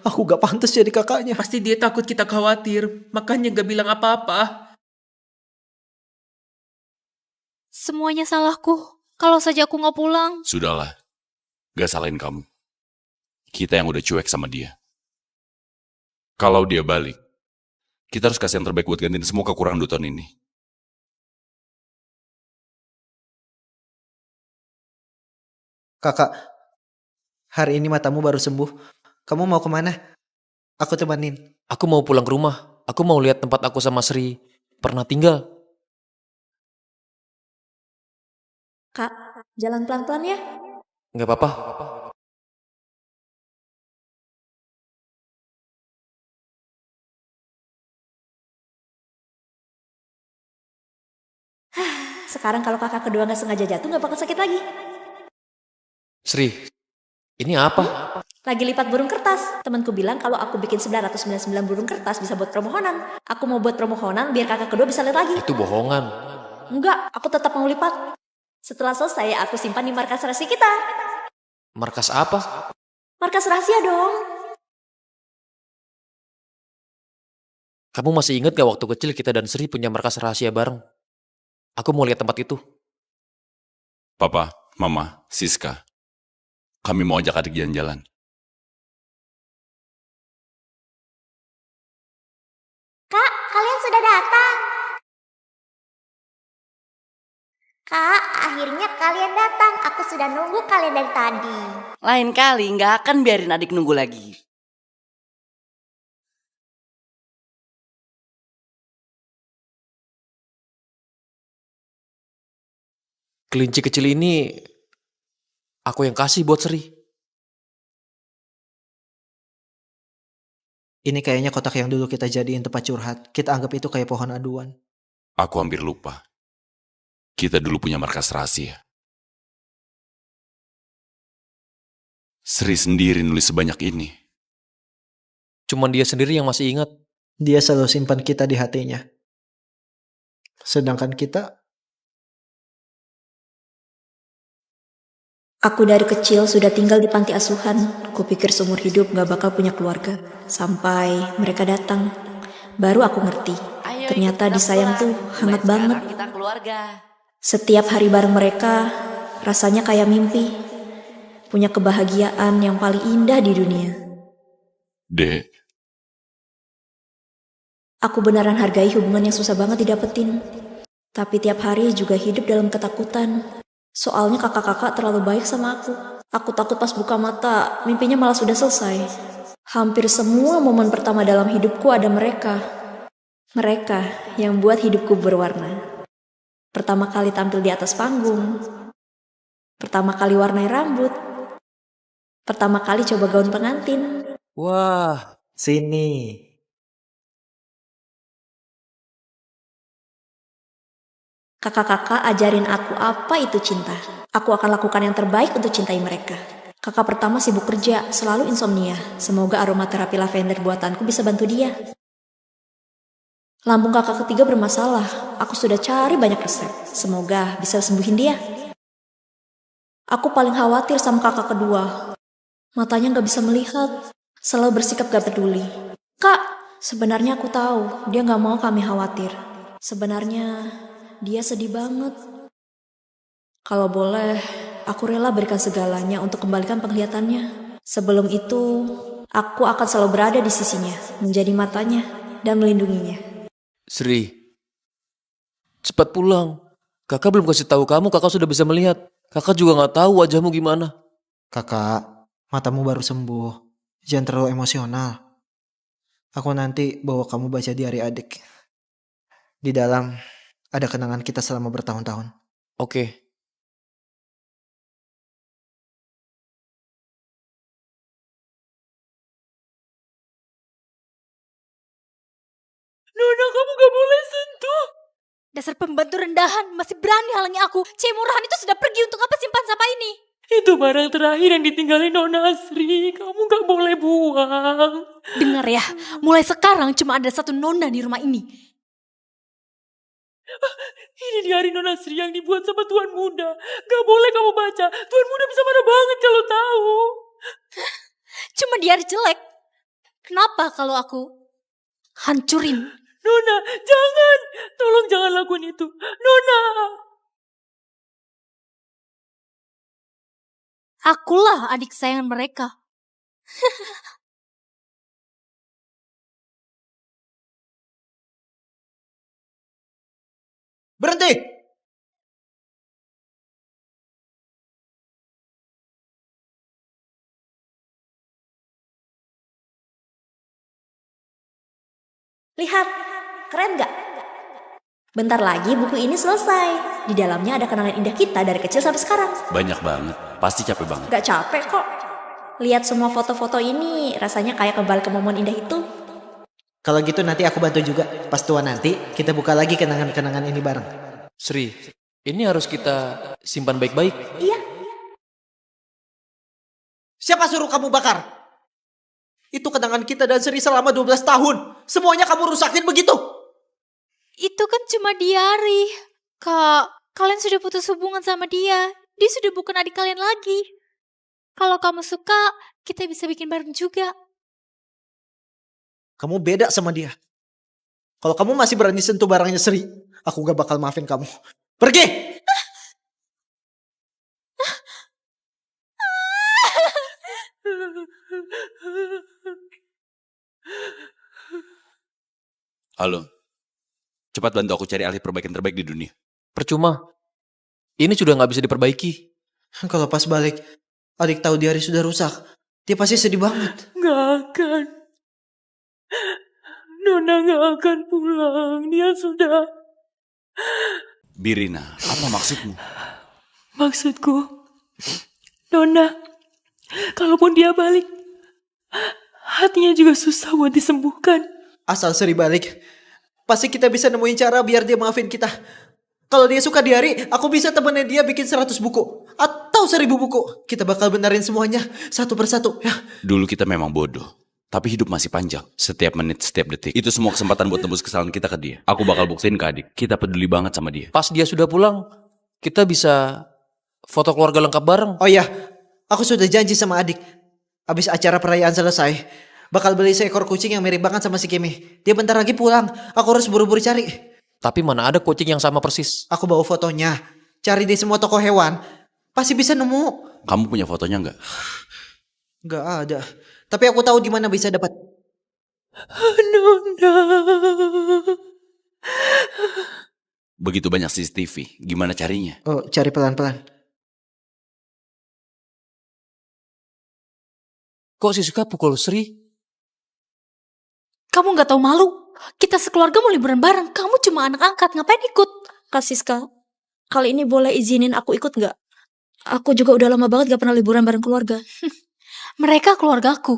Aku gak pantas jadi kakaknya. Pasti dia takut kita khawatir. Makanya gak bilang apa-apa. Semuanya salahku. Kalau saja aku nggak pulang. Sudahlah, gak salahin kamu. Kita yang udah cuek sama dia. Kalau dia balik, kita harus kasih yang terbaik buat gantiin semua kekurangan 2 tahun ini. Kakak, hari ini matamu baru sembuh. Kamu mau kemana? Aku temanin. Aku mau pulang ke rumah. Aku mau lihat tempat aku sama Sri pernah tinggal. Kak, jalan pelan-pelan ya. Nggak apa-apa. Sekarang kalau kakak kedua nggak sengaja jatuh nggak bakal sakit lagi. Sri, ini apa? Lagi lipat burung kertas. Temanku bilang kalau aku bikin 999 burung kertas bisa buat permohonan. Aku mau buat permohonan biar kakak kedua bisa lihat lagi. Itu bohongan. Enggak, aku tetap mau lipat. Setelah selesai, aku simpan di markas rahasia kita. Markas apa? Markas rahasia dong. Kamu masih ingat gak waktu kecil kita dan Sri punya markas rahasia bareng? Aku mau lihat tempat itu. Papa, Mama, Siska, kami mau ajak adik jalan-jalan. Kak, kalian sudah datang. Kak, akhirnya kalian datang. Aku sudah nunggu kalian dari tadi. Lain kali nggak akan biarin adik nunggu lagi. Kelinci kecil ini aku yang kasih buat Sri. Ini kayaknya kotak yang dulu kita jadiin tempat curhat. Kita anggap itu kayak pohon aduan. Aku hampir lupa. Kita dulu punya markas rahasia. Sri sendiri nulis sebanyak ini. Cuman dia sendiri yang masih ingat. Dia selalu simpan kita di hatinya. Sedangkan kita... Aku dari kecil sudah tinggal di panti asuhan. Kupikir seumur hidup gak bakal punya keluarga. Sampai mereka datang. Baru aku ngerti. Ternyata disayang tuh hangat banget. Kita keluarga. Setiap hari bareng mereka rasanya kayak mimpi. Punya kebahagiaan yang paling indah di dunia. Dek, aku beneran hargai hubungan yang susah banget didapetin. Tapi tiap hari juga hidup dalam ketakutan. Soalnya kakak-kakak terlalu baik sama aku. Aku takut pas buka mata, mimpinya malah sudah selesai. Hampir semua momen pertama dalam hidupku ada mereka. Mereka yang buat hidupku berwarna. Pertama kali tampil di atas panggung. Pertama kali warnai rambut. Pertama kali coba gaun pengantin. Wah, sini. Kakak-kakak ajarin aku apa itu cinta. Aku akan lakukan yang terbaik untuk cintai mereka. Kakak pertama sibuk kerja, selalu insomnia. Semoga aromaterapi lavender buatanku bisa bantu dia. Lambung kakak ketiga bermasalah. Aku sudah cari banyak resep. Semoga bisa sembuhin dia. Aku paling khawatir sama kakak kedua. Matanya gak bisa melihat. Selalu bersikap gak peduli. Kak, sebenarnya aku tahu dia gak mau kami khawatir. Sebenarnya dia sedih banget. Kalau boleh, aku rela berikan segalanya untuk kembalikan penglihatannya. Sebelum itu, aku akan selalu berada di sisinya, menjadi matanya, dan melindunginya. Sri, cepat pulang. Kakak belum kasih tahu kamu, kakak sudah bisa melihat. Kakak juga nggak tahu wajahmu gimana. Kakak, matamu baru sembuh. Jangan terlalu emosional. Aku nanti bawa kamu baca diari adik. Di dalam ada kenangan kita selama bertahun-tahun. Oke. Nona, kamu gak boleh sentuh. Dasar pembantu rendahan, masih berani halangi aku. Cewek murahan itu sudah pergi, untuk apa simpan sampah ini? Itu barang terakhir yang ditinggalin Nona Asri. Kamu gak boleh buang. Dengar ya, mulai sekarang cuma ada satu Nona di rumah ini. Ini diari Nona Asri yang dibuat sama Tuan Muda. Gak boleh kamu baca. Tuan Muda bisa marah banget kalau tahu. Cuma diari jelek. Kenapa kalau aku hancurin? Nona, jangan. Tolong jangan lakukan itu. Nona. Akulah adik sayangan mereka. Berhenti! Lihat, keren gak? Bentar lagi buku ini selesai. Di dalamnya ada kenangan indah kita dari kecil sampai sekarang. Banyak banget. Pasti capek banget. Gak capek kok. Lihat semua foto-foto ini, rasanya kayak kembali ke momen indah itu. Kalau gitu nanti aku bantu juga. Pas tua nanti, kita buka lagi kenangan-kenangan ini bareng. Sri, ini harus kita simpan baik-baik. Iya. Siapa suruh kamu bakar? Itu kenangan kita dan Sri selama 12 tahun. Semuanya kamu rusakin begitu? Itu kan cuma diari. Kak, kalian sudah putus hubungan sama dia. Dia sudah bukan adik kalian lagi. Kalau kamu suka, kita bisa bikin bareng juga. Kamu beda sama dia. Kalau kamu masih berani sentuh barangnya Sri, aku gak bakal maafin kamu. Pergi! Halo. Cepat bantu aku cari ahli perbaikan terbaik di dunia. Percuma. Ini sudah nggak bisa diperbaiki. Kalau pas balik, adik tahu diari sudah rusak. Dia pasti sedih banget. Gak akan. Nona gak akan pulang. Dia sudah... Birina, apa maksudmu? Maksudku, Nona, kalaupun dia balik, hatinya juga susah buat disembuhkan. Asal Sri balik, pasti kita bisa nemuin cara biar dia maafin kita. Kalau dia suka diari, aku bisa temenin dia bikin 100 buku. Atau 1000 buku. Kita bakal benerin semuanya satu persatu ya. Dulu kita memang bodoh. Tapi hidup masih panjang. Setiap menit, setiap detik. Itu semua kesempatan buat tembus kesalahan kita ke dia. Aku bakal buktiin ke adik. Kita peduli banget sama dia. Pas dia sudah pulang, kita bisa foto keluarga lengkap bareng. Oh iya, aku sudah janji sama adik. Abis acara perayaan selesai, bakal beli seekor kucing yang mirip banget sama si Kimi. Dia bentar lagi pulang. Aku harus buru-buru cari. Tapi mana ada kucing yang sama persis. Aku bawa fotonya. Cari di semua toko hewan. Pasti bisa nemu. Kamu punya fotonya nggak? Nggak ada. Tapi aku tahu di mana bisa dapat. Nona. Begitu banyak CCTV. Gimana carinya? Oh, cari pelan-pelan. Kok si Suka pukul Sri? Kamu gak tahu malu? Kita sekeluarga mau liburan bareng. Kamu cuma anak angkat, ngapain ikut? Kak Siska, kali ini boleh izinin aku ikut gak? Aku juga udah lama banget gak pernah liburan bareng keluarga. Mereka keluargaku.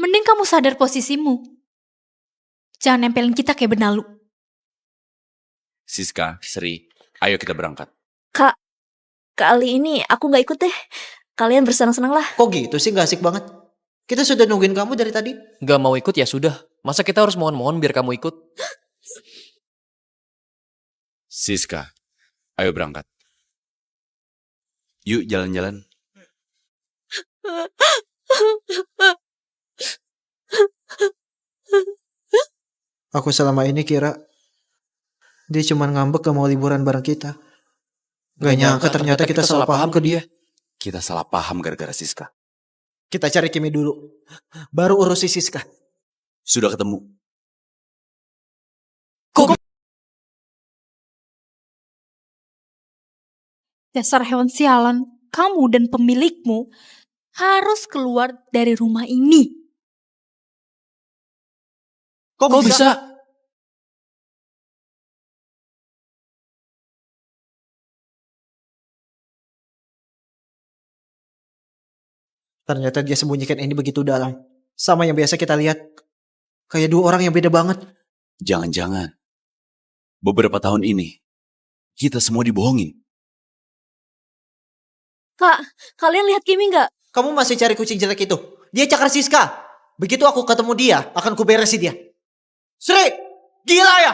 Mending kamu sadar posisimu. Jangan nempelin kita kayak benalu. Siska, Sri, ayo kita berangkat. Kak, kali ini aku gak ikut deh. Kalian bersenang-senang lah. Kok gitu sih, gak asik banget? Kita sudah nungguin kamu dari tadi. Gak mau ikut ya sudah. Masa kita harus mohon-mohon biar kamu ikut? Siska, ayo berangkat. Yuk jalan-jalan. Aku selama ini kira dia cuma ngambek gak mau liburan bareng kita. Gak nyangka ternyata kita salah paham ke dia. Kita salah paham gara-gara Siska. Kita cari Kimi dulu. Baru urusi Siska. Sudah ketemu. Dasar hewan sialan, kamu dan pemilikmu harus keluar dari rumah ini. Kok bisa? Ternyata dia sembunyikan ini begitu dalam. Sama yang biasa kita lihat. Kayak dua orang yang beda banget. Jangan-jangan beberapa tahun ini kita semua dibohongin. Kak, kalian lihat Kimi nggak? Kamu masih cari kucing jelek itu? Dia cakar Siska. Begitu aku ketemu dia, akan kuberesi dia. Sri, gila ya?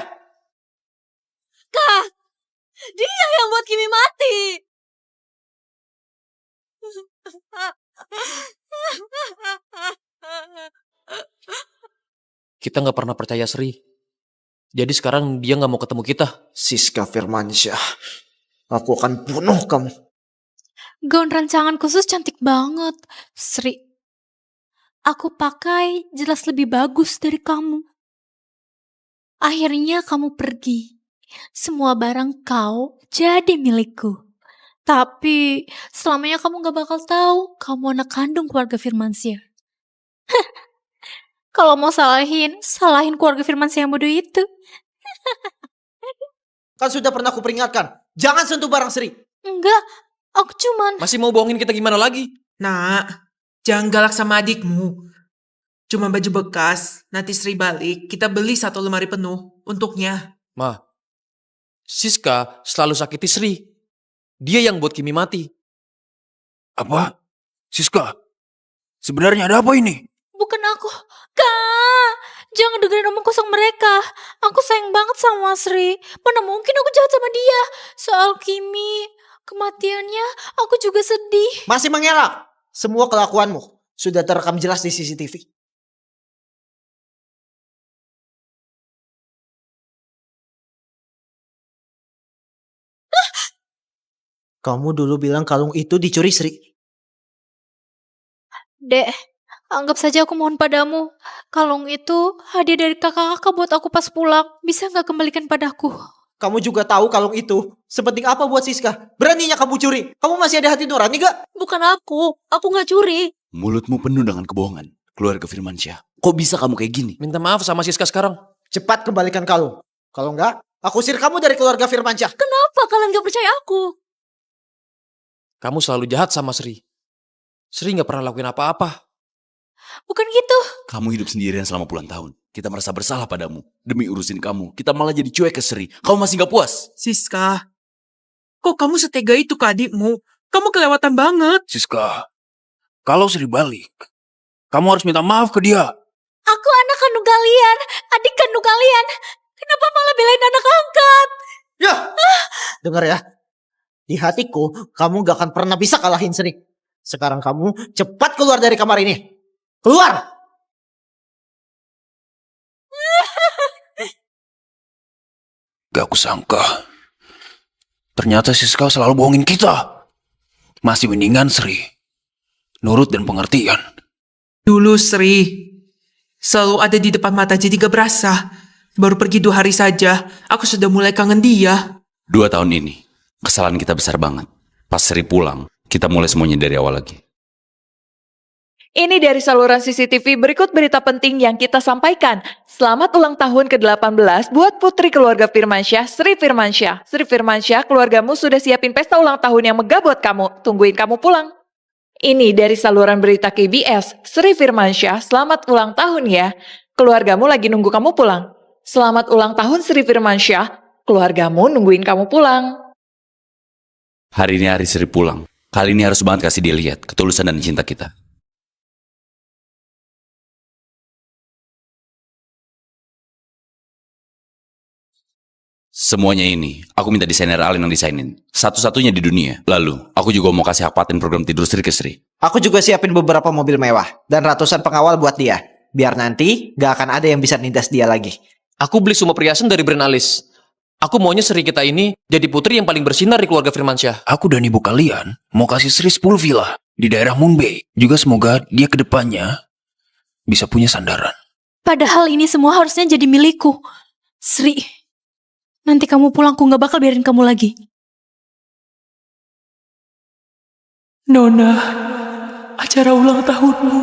Kak, dia yang buat Kimi mati. Kita gak pernah percaya Sri. Jadi sekarang dia gak mau ketemu kita. Siska Firmansyah, aku akan bunuh kamu. Gaun rancangan khusus cantik banget, Sri. Aku pakai jelas lebih bagus dari kamu. Akhirnya kamu pergi. Semua barang kau jadi milikku. Tapi selamanya kamu gak bakal tahu kamu anak kandung keluarga Firmansyah. Kalau mau salahin keluarga Firmansyah yang bodoh itu. Kan sudah pernah aku peringatkan, jangan sentuh barang Sri. Enggak, aku cuman... Masih mau bohongin kita gimana lagi? Nak, jangan galak sama adikmu. Cuma baju bekas, nanti Sri balik, kita beli 1 lemari penuh untuknya. Ma, Siska selalu sakiti Sri. Dia yang buat Kimi mati. Apa? Siska, sebenarnya ada apa ini? Bukan aku. Kak, jangan dengerin omong kosong mereka. Aku sayang banget sama Sri. Mana mungkin aku jahat sama dia. Soal Kimi, kematiannya aku juga sedih. Masih mengelak. Semua kelakuanmu sudah terekam jelas di CCTV. Kamu dulu bilang kalung itu dicuri Sri. Dek, anggap saja aku mohon padamu. Kalung itu hadiah dari kakak-kakak buat aku pas pulang. Bisa gak kembalikan padaku? Kamu juga tahu kalung itu sepenting apa buat Siska. Beraninya kamu curi. Kamu masih ada hati nurani gak? Bukan aku gak curi. Mulutmu penuh dengan kebohongan, keluarga Firmansyah. Kok bisa kamu kayak gini? Minta maaf sama Siska sekarang. Cepat kembalikan kalung. Kalau enggak, aku usir kamu dari keluarga Firmansyah. Kenapa kalian gak percaya aku? Kamu selalu jahat sama Sri. Sri gak pernah lakuin apa-apa. Bukan gitu. Kamu hidup sendirian selama puluhan tahun. Kita merasa bersalah padamu. Demi urusin kamu, kita malah jadi cuek ke Sri. Kamu masih gak puas? Siska, kok kamu setega itu ke adikmu? Kamu kelewatan banget. Siska, kalau Sri balik, kamu harus minta maaf ke dia. Aku anak kandung kalian, adik kandung kalian. Kenapa malah belain anak angkat? Ya, dengar ya. Di hatiku, kamu gak akan pernah bisa kalahin Sri. Sekarang kamu cepat keluar dari kamar ini. Keluar! Gak kusangka. Ternyata Siska selalu bohongin kita. Masih mendingan Sri. Nurut dan pengertian. Dulu Sri selalu ada di depan mata jadi gak berasa. Baru pergi 2 hari saja, aku sudah mulai kangen dia. 2 tahun ini, kesalahan kita besar banget. Pas Sri pulang, kita mulai semuanya dari awal lagi. Ini dari saluran CCTV, berikut berita penting yang kita sampaikan. Selamat ulang tahun ke-18 buat putri keluarga Firmansyah, Sri Firmansyah. Sri Firmansyah, keluargamu sudah siapin pesta ulang tahun yang megah buat kamu. Tungguin kamu pulang. Ini dari saluran berita KBS, Sri Firmansyah, selamat ulang tahun ya. Keluargamu lagi nunggu kamu pulang. Selamat ulang tahun Sri Firmansyah, keluargamu nungguin kamu pulang. Hari ini hari Sri pulang. Kali ini harus banget kasih dia lihat ketulusan dan cinta kita. Semuanya ini, aku minta desainer Alin yang desainin. Satu-satunya di dunia. Lalu, aku juga mau kasih hak paten program tidur Sri ke Sri. Aku juga siapin beberapa mobil mewah dan ratusan pengawal buat dia. Biar nanti gak akan ada yang bisa nindas dia lagi. Aku beli semua perhiasan dari brand Alis. Aku maunya Sri kita ini jadi putri yang paling bersinar di keluarga Firmansyah. Aku dan ibu kalian mau kasih Sri 10 villa di daerah Moon Bay. Juga semoga dia ke depannya bisa punya sandaran. Padahal ini semua harusnya jadi milikku. Sri, nanti kamu pulang, aku gak bakal biarin kamu lagi. Nona, acara ulang tahunmu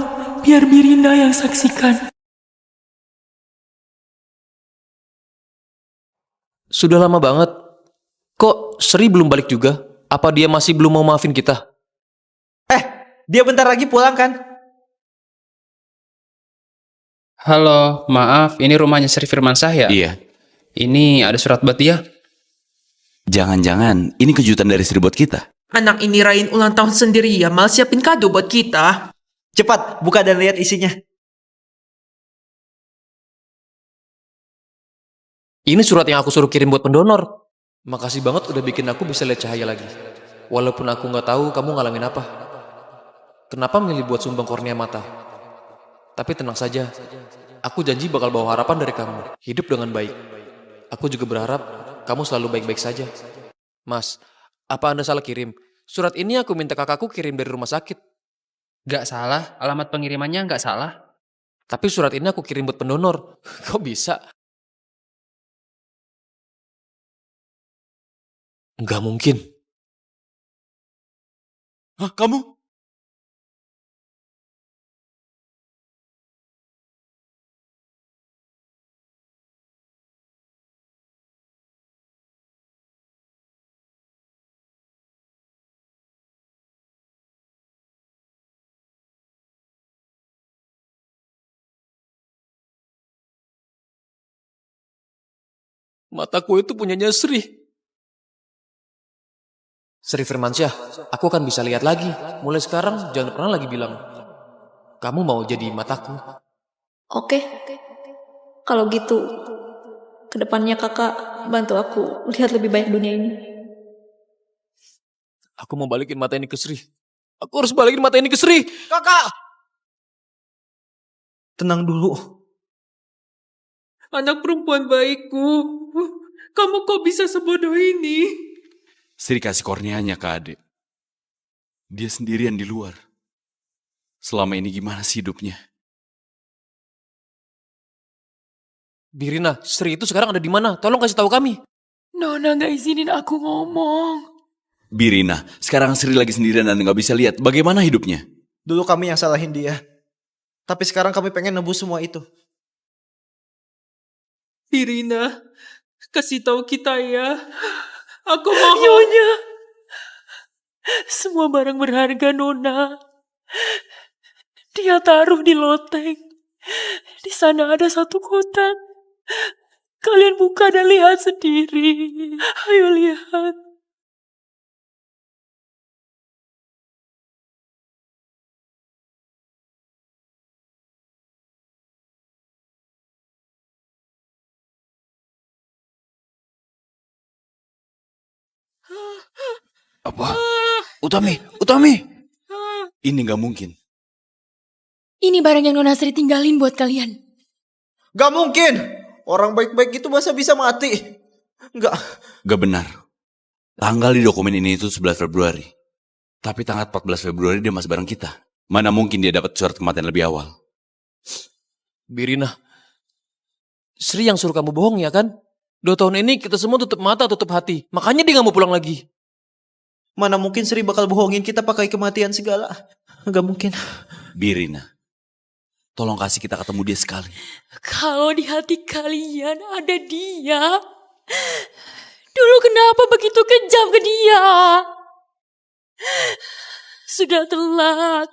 biar Birina yang saksikan. Sudah lama banget. Kok Sri belum balik juga? Apa dia masih belum mau maafin kita? Dia bentar lagi pulang kan? Halo, maaf, ini rumahnya Sri Firmansyah ya? Iya. Ini ada surat buat dia. Jangan-jangan ini kejutan dari Sri buat kita. Anak ini rayain ulang tahun sendiri ya, malah siapin kado buat kita. Cepat, buka dan lihat isinya. Ini surat yang aku suruh kirim buat pendonor. Makasih banget udah bikin aku bisa lihat cahaya lagi. Walaupun aku nggak tahu kamu ngalamin apa. Kenapa milih buat sumbang kornea mata? Tapi tenang saja, aku janji bakal bawa harapan dari kamu. Hidup dengan baik. Aku juga berharap kamu selalu baik-baik saja. Mas, apa Anda salah kirim? Surat ini aku minta kakakku kirim dari rumah sakit. Gak salah, alamat pengirimannya gak salah. Tapi surat ini aku kirim buat pendonor. Kok bisa? Nggak mungkin. Hah, kamu? Mataku itu punyanya Sri. Sri Firmansyah, aku akan bisa lihat lagi. Mulai sekarang jangan pernah lagi bilang, kamu mau jadi mataku. Oke. Kalau gitu, kedepannya kakak bantu aku lihat lebih banyak dunia ini. Aku mau balikin mata ini ke Sri. Aku harus balikin mata ini ke Sri. Kakak! Tenang dulu. Anak perempuan baikku, kamu kok bisa sebodoh ini? Sri kasih korneanya ke adik. Dia sendirian di luar. Selama ini gimana sih hidupnya? Birina, Sri itu sekarang ada di mana? Tolong kasih tahu kami. Nona gak izinin aku ngomong. Birina, sekarang Sri lagi sendirian dan gak bisa lihat. Bagaimana hidupnya? Dulu kami yang salahin dia. Tapi sekarang kami pengen nebus semua itu. Birina, kasih tahu kita ya. Aku mohon. Nyonya. Semua barang berharga Nona. Dia taruh di loteng. Di sana ada satu kotak. Kalian buka dan lihat sendiri. Ayo lihat. Apa? Utami. Ini gak mungkin. Ini barang yang Nona Sri tinggalin buat kalian. Gak mungkin. Orang baik-baik itu masa bisa mati. Gak benar. Tanggal di dokumen ini itu 11 Februari. Tapi tanggal 14 Februari dia masih bareng kita. Mana mungkin dia dapat surat kematian lebih awal. Birina, Sri yang suruh kamu bohong ya kan? 2 tahun ini kita semua tutup mata, tutup hati. Makanya dia gak mau pulang lagi. Mana mungkin Sri bakal bohongin kita pakai kematian segala. Gak mungkin. Birina, tolong kasih kita ketemu dia sekali. Kalau di hati kalian ada dia, dulu kenapa begitu kejam ke dia? Sudah telat.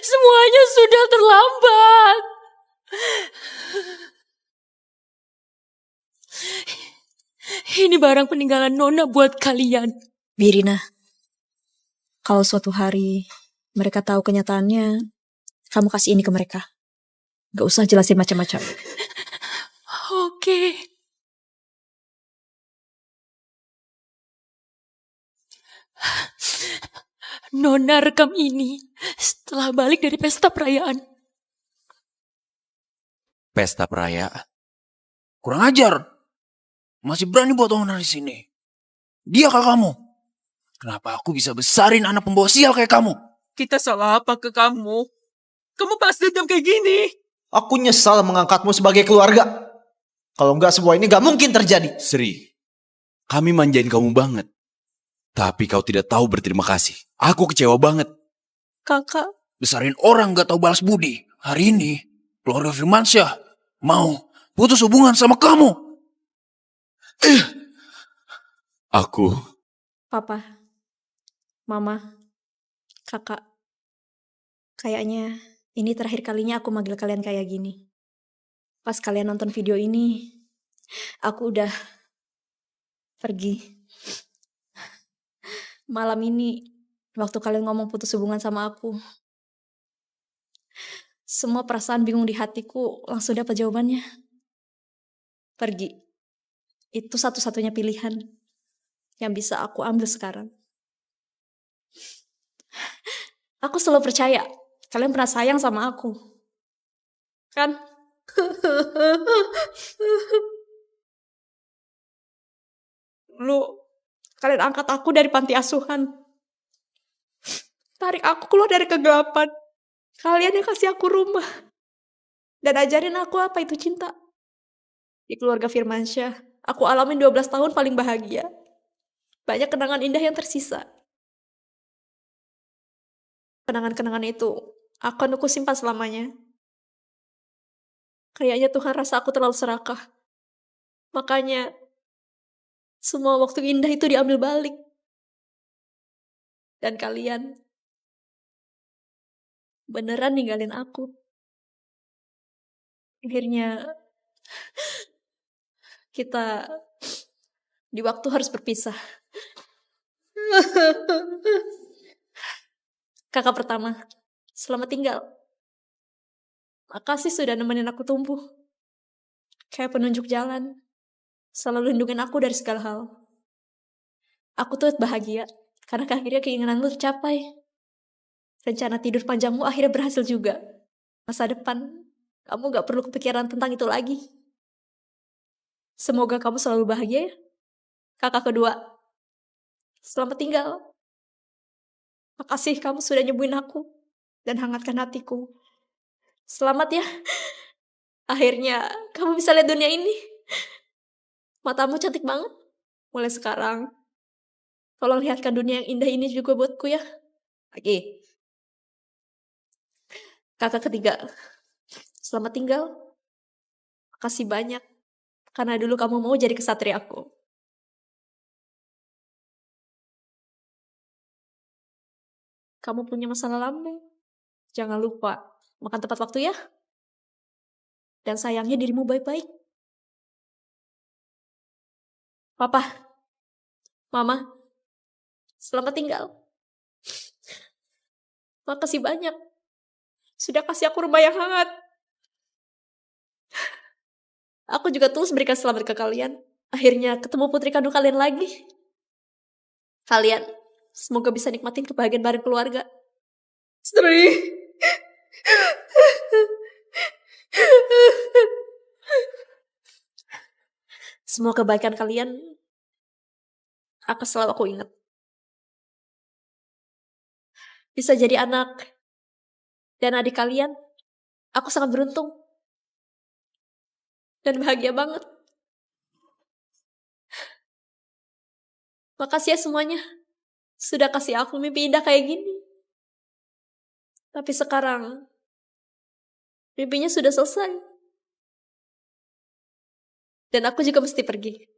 Semuanya sudah terlambat. Ini barang peninggalan Nona buat kalian. Birina, Kalau suatu hari mereka tahu kenyataannya, kamu kasih ini ke mereka. Gak usah jelasin macam-macam. Oke. Nona rekam ini setelah balik dari pesta perayaan. Pesta perayaan? Kurang ajar. Masih berani buat owner di sini. Dia kakakmu. Kenapa aku bisa besarin anak pembawa sial kayak kamu? Kita salah apa ke kamu? Kamu pas dendam kayak gini. Aku nyesal mengangkatmu sebagai keluarga. Kalau enggak semua ini gak mungkin terjadi. Sri, kami manjain kamu banget. Tapi kau tidak tahu berterima kasih. Aku kecewa banget. Kakak. Besarin orang gak tahu balas budi. Hari ini, keluarga Firmansyah mau putus hubungan sama kamu. Aku. Papa, Mama, Kakak. Kayaknya ini terakhir kalinya aku manggil kalian kayak gini. Pas kalian nonton video ini, aku udah pergi. Malam ini, waktu kalian ngomong putus hubungan sama aku, semua perasaan bingung di hatiku langsung dapat jawabannya. Pergi. Itu satu-satunya pilihan yang bisa aku ambil sekarang. Aku selalu percaya kalian pernah sayang sama aku. Kan? Kalian angkat aku dari panti asuhan. Tarik aku keluar dari kegelapan. Kalian yang kasih aku rumah. Dan ajarin aku apa itu cinta. Di keluarga Firmansyah, aku alamin 12 tahun paling bahagia. Banyak kenangan indah yang tersisa. Kenangan-kenangan itu akan aku simpan selamanya. Kayaknya Tuhan rasa aku terlalu serakah. Makanya semua waktu indah itu diambil balik. Dan kalian beneran ninggalin aku. Akhirnya kita di waktu harus berpisah. Kakak pertama, selamat tinggal. Makasih sudah nemenin aku tumbuh. Kayak penunjuk jalan. Selalu lindungin aku dari segala hal. Aku tuh bahagia karena akhirnya keinginanmu tercapai. Rencana tidur panjangmu akhirnya berhasil juga. Masa depan, kamu gak perlu kepikiran tentang itu lagi. Semoga kamu selalu bahagia ya. Kakak kedua, selamat tinggal. Makasih kamu sudah nyembuhin aku dan hangatkan hatiku. Selamat ya. Akhirnya kamu bisa lihat dunia ini. Matamu cantik banget. Mulai sekarang, tolong lihatkan dunia yang indah ini juga buatku ya. Oke. Kakak ketiga, selamat tinggal. Makasih banyak. Karena dulu kamu mau jadi kesatriaku. Kamu punya masalah lambung. Jangan lupa makan tepat waktu ya. Dan sayangnya dirimu baik-baik. Papa, Mama, selamat tinggal. Makasih banyak. Sudah kasih aku rumah yang hangat. Aku juga tulus berikan selamat ke kalian. Akhirnya ketemu putri kandung kalian lagi. Kalian semoga bisa nikmatin kebahagiaan bareng keluarga. Sri. Semua kebaikan kalian akan selalu aku ingat. Bisa jadi anak dan adik kalian, aku sangat beruntung. Dan bahagia banget. Makasih ya semuanya. Sudah kasih aku mimpi indah kayak gini. Tapi sekarang, mimpinya sudah selesai. Dan aku juga mesti pergi.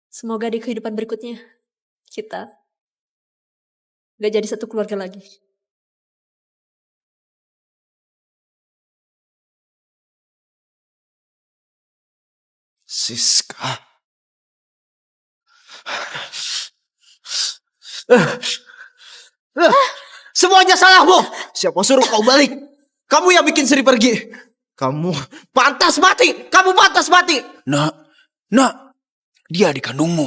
Semoga di kehidupan berikutnya, kita gak jadi satu keluarga lagi. Siska. Semuanya salahmu. Siapa suruh kau balik? Kamu yang bikin Sri pergi. Kamu pantas mati. Kamu pantas mati. Nak, dia adik kandungmu.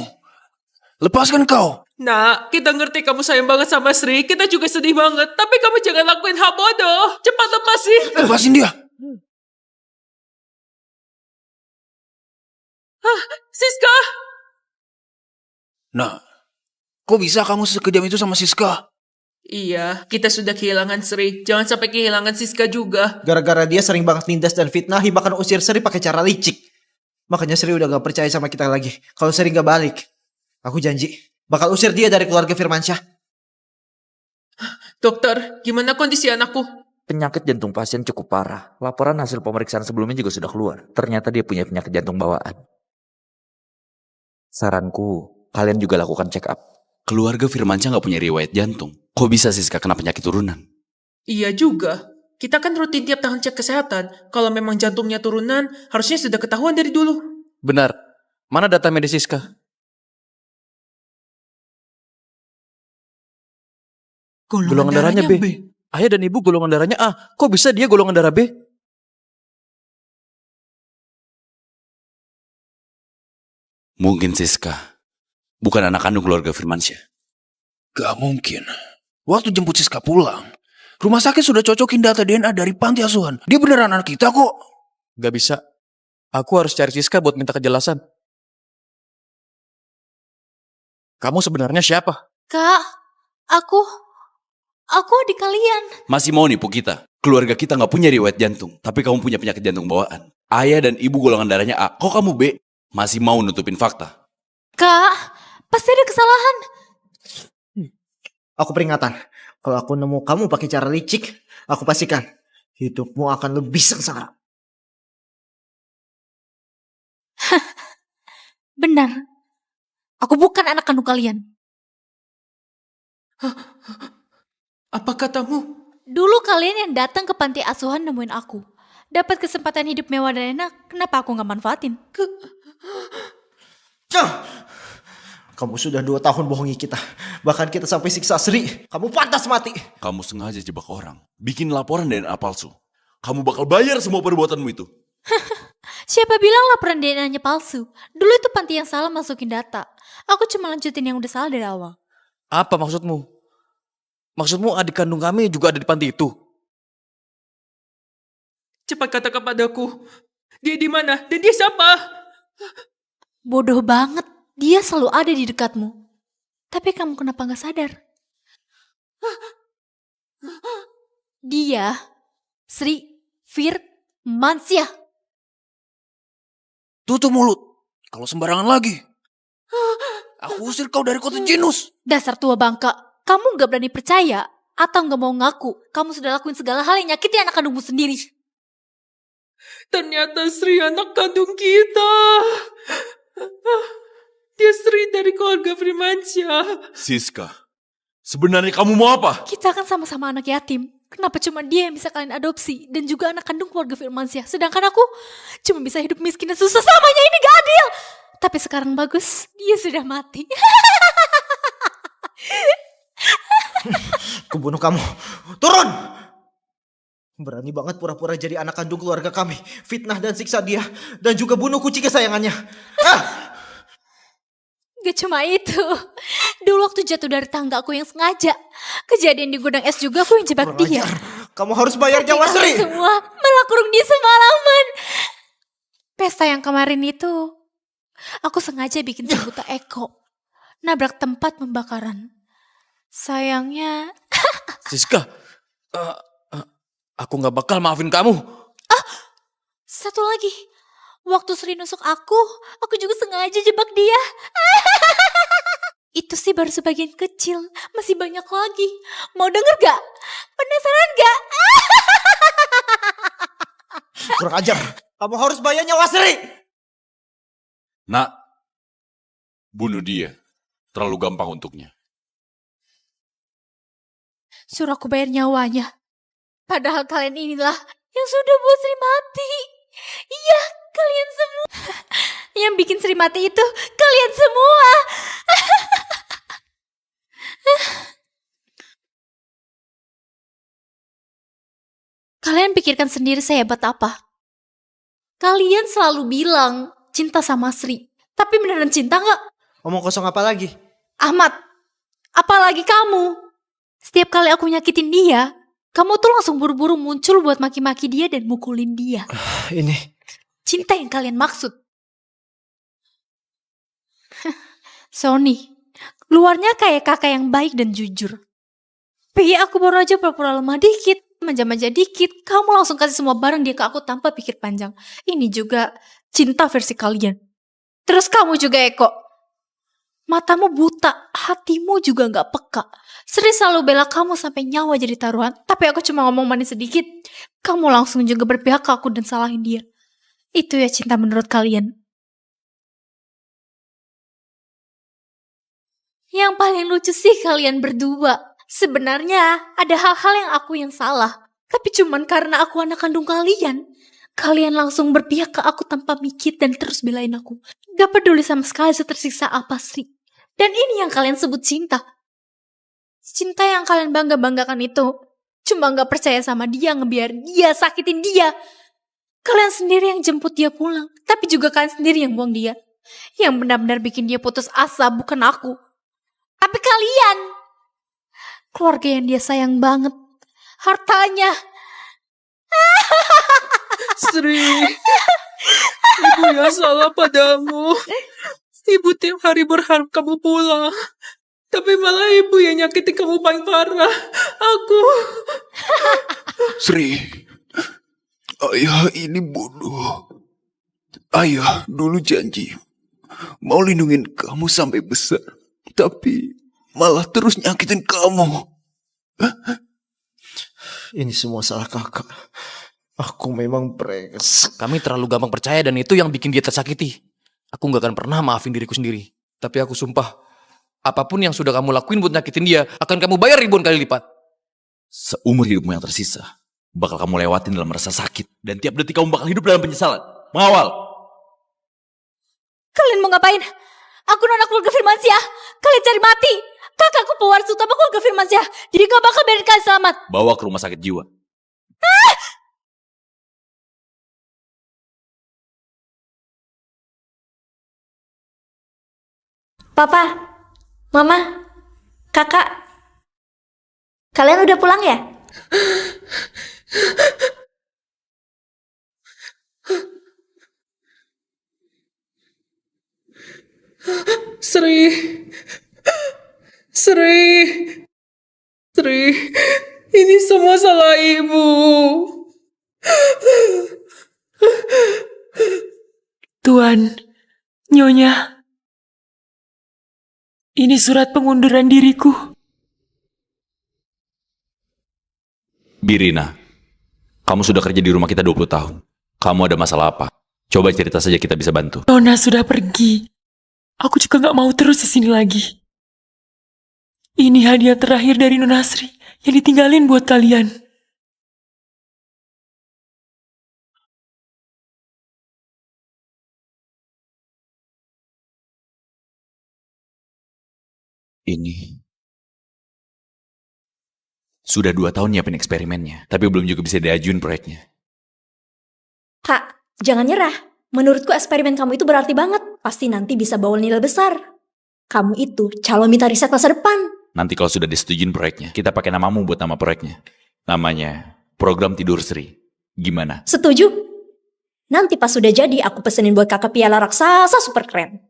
Lepaskan kau. Nak, kita ngerti kamu sayang banget sama Sri. Kita juga sedih banget. Tapi kamu jangan lakuin hal bodoh. Cepat lepasin. Lepasin dia. Siska. Nah, kok bisa kamu sekejam itu sama Siska? Iya, kita sudah kehilangan Sri. Jangan sampai kehilangan Siska juga. Gara-gara dia sering banget nindas dan fitnahi, bahkan usir Sri pakai cara licik. Makanya Sri udah gak percaya sama kita lagi. Kalau Sri gak balik, aku janji bakal usir dia dari keluarga Firmansyah. Dokter, gimana kondisi anakku? Penyakit jantung pasien cukup parah. Laporan hasil pemeriksaan sebelumnya juga sudah keluar. Ternyata dia punya penyakit jantung bawaan. Saranku, kalian juga lakukan check up. Keluarga Firmansyah gak punya riwayat jantung. Kok bisa Siska kena penyakit turunan? Iya juga. Kita kan rutin tiap tahun cek kesehatan. Kalau memang jantungnya turunan, harusnya sudah ketahuan dari dulu. Benar. Mana data medis Siska? Golongan darahnya B. Ayah dan ibu golongan darahnya A. Kok bisa dia golongan darah B? Mungkin Siska bukan anak kandung keluarga Firmansyah. Gak mungkin. Waktu jemput Siska pulang, rumah sakit sudah cocokin data DNA dari panti asuhan. Dia beneran anak kita kok. Gak bisa. Aku harus cari Siska buat minta kejelasan. Kamu sebenarnya siapa? Kak, aku adik kalian. Masih mau nipu kita? Keluarga kita gak punya riwayat jantung, tapi kamu punya penyakit jantung bawaan. Ayah dan ibu golongan darahnya A. Kok kamu B? Masih mau nutupin fakta? Kak, pasti ada kesalahan. Aku peringatan. Kalau aku nemu kamu pakai cara licik, aku pastikan hidupmu akan lebih sengsara. Benar. Aku bukan anak kandung kalian. Apa katamu? Dulu kalian yang datang ke panti asuhan nemuin aku. Dapat kesempatan hidup mewah dan enak, kenapa aku gak manfaatin? Kamu sudah 2 tahun bohongi kita. Bahkan kita sampai siksa Sri. Kamu pantas mati. Kamu sengaja jebak orang. Bikin laporan DNA palsu. Kamu bakal bayar semua perbuatanmu itu. Siapa bilang laporan DNA-nya palsu? Dulu itu panti yang salah masukin data. Aku cuma lanjutin yang udah salah dari awal. Apa maksudmu? Maksudmu adik kandung kami juga ada di panti itu? Cepat katakan padaku. Dia di mana? Dan dia siapa? Bodoh banget. Dia selalu ada di dekatmu. Tapi kamu kenapa gak sadar? Dia Sri Firmansyah. Tutup mulut. Kalau sembarangan lagi, aku usir kau dari kota Genus. Dasar tua bangka. Kamu gak berani percaya atau gak mau ngaku kamu sudah lakuin segala hal yang nyakiti anak kandungmu sendiri. Ternyata Sri anak kandung kita. Dia Sri dari keluarga Firmansyah. Siska, sebenarnya kamu mau apa? Kita kan sama-sama anak yatim. Kenapa cuma dia yang bisa kalian adopsi dan juga anak kandung keluarga Firmansyah, sedangkan aku cuma bisa hidup miskin dan susah samanya? Ini gak adil. Tapi sekarang bagus, dia sudah mati. Kubunuh kamu. Turun! Berani banget pura-pura jadi anak kandung keluarga kami. Fitnah dan siksa dia. Dan juga bunuh kucing kesayangannya. Gak cuma itu. Dulu waktu jatuh dari tangga aku yang sengaja. Kejadian di gudang es juga aku yang jebak dia. Kamu harus bayar nyawa Sri. Semua malah kurung dia semalaman. Pesta yang kemarin itu, aku sengaja bikin sebuta Eko. Nabrak tempat pembakaran. Sayangnya... Siska, aku gak bakal maafin kamu. Satu lagi. Waktu Sri nusuk aku juga sengaja jebak dia. Itu sih baru sebagian kecil. Masih banyak lagi. Mau denger gak? Penasaran gak? Kurang ajar. Kamu harus bayar nyawa Sri. Nak, bunuh dia. Terlalu gampang untuknya. Suruh aku bayar nyawanya. Padahal kalian inilah yang sudah buat Sri mati. Iya, kalian semua. Yang bikin Sri mati itu kalian semua. Kalian pikirkan sendiri sehebat apa. Kalian selalu bilang cinta sama Sri. Tapi beneran cinta nggak? Omong kosong apa lagi? Ahmad, apalagi kamu. Setiap kali aku nyakitin dia, kamu tuh langsung buru-buru muncul buat maki-maki dia dan mukulin dia. Ini. Cinta yang kalian maksud. Sony, luarnya kayak kakak yang baik dan jujur. Tapi aku baru aja pura-pura lemah dikit, manja-manja dikit, kamu langsung kasih semua barang dia ke aku tanpa pikir panjang. Ini juga cinta versi kalian. Terus kamu juga Eko. Matamu buta, hatimu juga gak peka. Sri selalu bela kamu sampai nyawa jadi taruhan, tapi aku cuma ngomong manis sedikit. Kamu langsung juga berpihak ke aku dan salahin dia. Itu ya cinta menurut kalian. Yang paling lucu sih kalian berdua. Sebenarnya ada hal-hal yang salah. Tapi cuman karena aku anak kandung kalian. Kalian langsung berpihak ke aku tanpa mikir dan terus belain aku. Gak peduli sama sekali setersiksa apa Sri. Dan ini yang kalian sebut cinta. Cinta yang kalian bangga-banggakan itu. Cuma gak percaya sama dia, ngebiar dia, sakitin dia. Kalian sendiri yang jemput dia pulang. Tapi juga kalian sendiri yang buang dia. Yang benar-benar bikin dia putus asa bukan aku. Tapi kalian. Keluarga yang dia sayang banget. Hartanya. Sri, ibu yang salah padamu. Ibu tiap hari berharap kamu pulang. Tapi malah ibu yang nyakitin kamu paling parah. Aku. Sri, ayah ini bodoh. Ayah dulu janji mau lindungin kamu sampai besar. Tapi malah terus nyakitin kamu. Ini semua salah kakak. Aku memang brengsek. Kami terlalu gampang percaya dan itu yang bikin dia tersakiti. Aku gak akan pernah maafin diriku sendiri. Tapi aku sumpah, apapun yang sudah kamu lakuin buat nyakitin dia, akan kamu bayar ribuan kali lipat. Seumur hidupmu yang tersisa, bakal kamu lewatin dalam rasa sakit. Dan tiap detik kamu bakal hidup dalam penyesalan. Mengawal. Kalian mau ngapain? Aku anak keluarga Firmansyah. Kalian cari mati. Kakakku pewaris utama keluarga Firmansyah. Jadi gak bakal biarin kalian selamat. Bawa ke rumah sakit jiwa. Papa, Mama, Kakak, kalian udah pulang ya? Sri, ini semua salah ibu. Tuan, Nyonya, ini surat pengunduran diriku. Birina, kamu sudah kerja di rumah kita 20 tahun. Kamu ada masalah apa? Coba cerita saja, kita bisa bantu. Nona sudah pergi. Aku juga gak mau terus di sini lagi. Ini hadiah terakhir dari Nona Sri yang ditinggalin buat kalian. Ini sudah 2 tahun nyiapin eksperimennya, tapi belum juga bisa diajuin proyeknya. Kak, jangan nyerah. Menurutku eksperimen kamu itu berarti banget. Pasti nanti bisa bawa nilai besar. Kamu itu calon mitra riset masa depan. Nanti kalau sudah disetujuin proyeknya, kita pakai namamu buat nama proyeknya. Namanya Program Tidur Sri. Gimana? Setuju? Nanti pas sudah jadi, aku pesenin buat kakak piala raksasa super keren.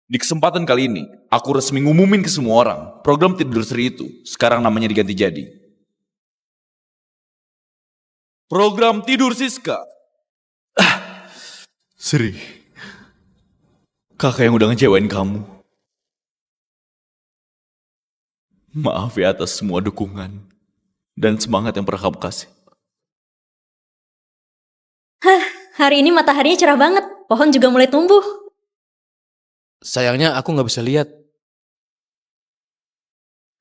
Di kesempatan kali ini, aku resmi ngumumin ke semua orang, program Tidur Sri itu sekarang namanya diganti jadi Program Tidur Siska. Sri, kakak yang udah ngecewain kamu. Maaf ya atas semua dukungan dan semangat yang pernah kamu kasih. Hah, hari ini mataharinya cerah banget. Pohon juga mulai tumbuh. Sayangnya aku gak bisa lihat.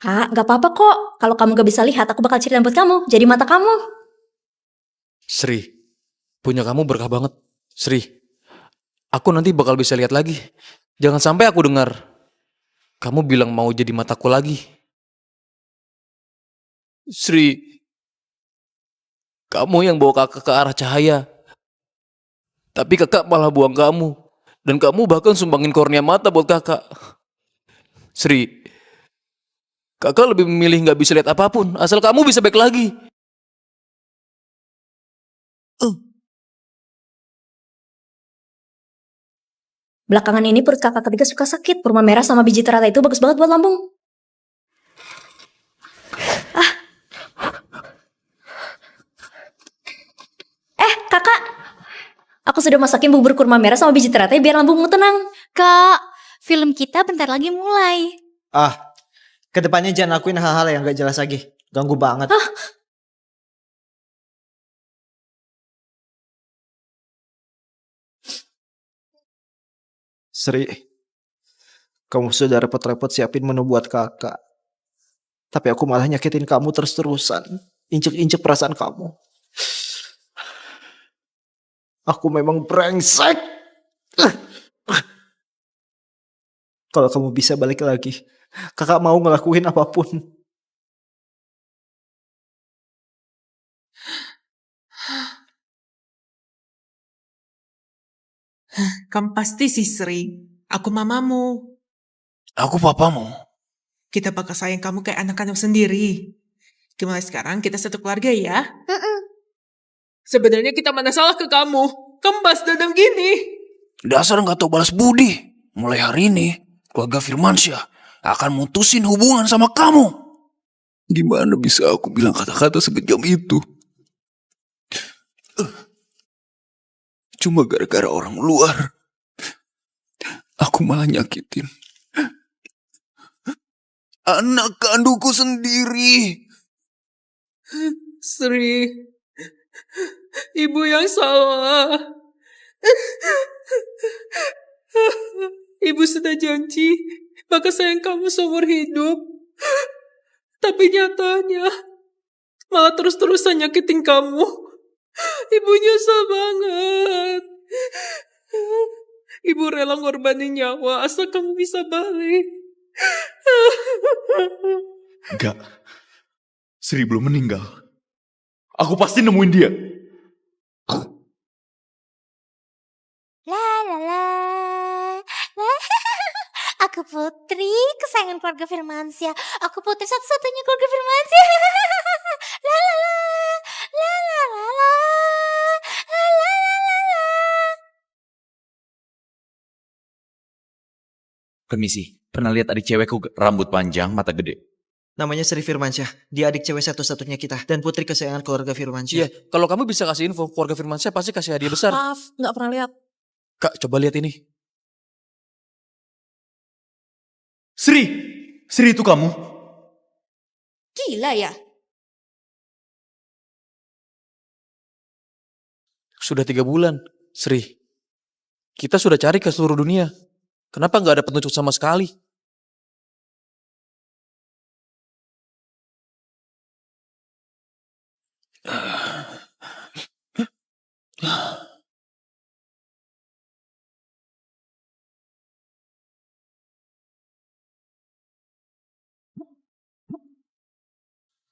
Kak, gak apa-apa kok. Kalau kamu gak bisa lihat, aku bakal cerita buat kamu. Jadi mata kamu. Sri, punya kamu berkah banget. Sri, aku nanti bakal bisa lihat lagi. Jangan sampai aku dengar kamu bilang mau jadi mataku lagi. Sri, Kamu yang bawa kakak ke arah cahaya. Tapi kakak malah buang kamu. Dan kamu bahkan sumbangin kornea mata buat kakak. Sri, kakak lebih memilih gak bisa lihat apapun. Asal kamu bisa baik lagi. Belakangan ini perut kakak ketiga suka sakit. Kurma merah sama biji teratai itu bagus banget buat lambung. Kakak, aku sudah masakin bubur kurma merah sama biji teratai biar lambungmu tenang. Kak, film kita bentar lagi mulai. Kedepannya jangan lakuin hal-hal yang gak jelas lagi. Ganggu banget. Sri, kamu sudah repot-repot siapin menu buat kakak. Tapi aku malah nyakitin kamu terus-terusan. Injek-injek perasaan kamu. Aku memang brengsek. Kalau kamu bisa balik lagi, kakak mau ngelakuin apapun. Kamu pasti sih Sri. Aku mamamu. Aku papamu. Kita bakal sayang kamu kayak anak kandung sendiri. Mulai sekarang kita satu keluarga ya. Sebenarnya kita mana salah ke kamu. Kamu bahas dendam gini. Dasar gak tau balas budi. Mulai hari ini, keluarga Firmansyah akan mutusin hubungan sama kamu. Gimana bisa aku bilang kata-kata sekejam itu? Cuma gara-gara orang luar. Aku malah nyakitin anak kandungku sendiri. Sri, ibu yang salah. Ibu sudah janji bakal sayang kamu seumur hidup. Tapi nyatanya malah terus-terusan nyakitin kamu. Ibu nyesel banget. Ibu rela ngorbanin nyawa asal kamu bisa balik. Enggak. Sri belum meninggal. Aku pasti nemuin dia. La la la. Aku Putri, kesayangan keluarga Firmansyah. Aku Putri satu-satunya keluarga Firmansyah. La la la. La la la la. La la la la. Permisi, pernah lihat adik cewekku rambut panjang, mata gede? Namanya Sri Firmansyah. Dia adik cewek satu-satunya kita. Dan putri kesayangan keluarga Firmansyah. Iya, kalau kamu bisa kasih info, keluarga Firmansyah pasti kasih hadiah besar. Maaf, nggak pernah lihat. Kak, coba lihat ini. Sri! Sri itu kamu? Gila ya? Sudah 3 bulan, Sri. Kita sudah cari ke seluruh dunia. Kenapa nggak ada petunjuk sama sekali?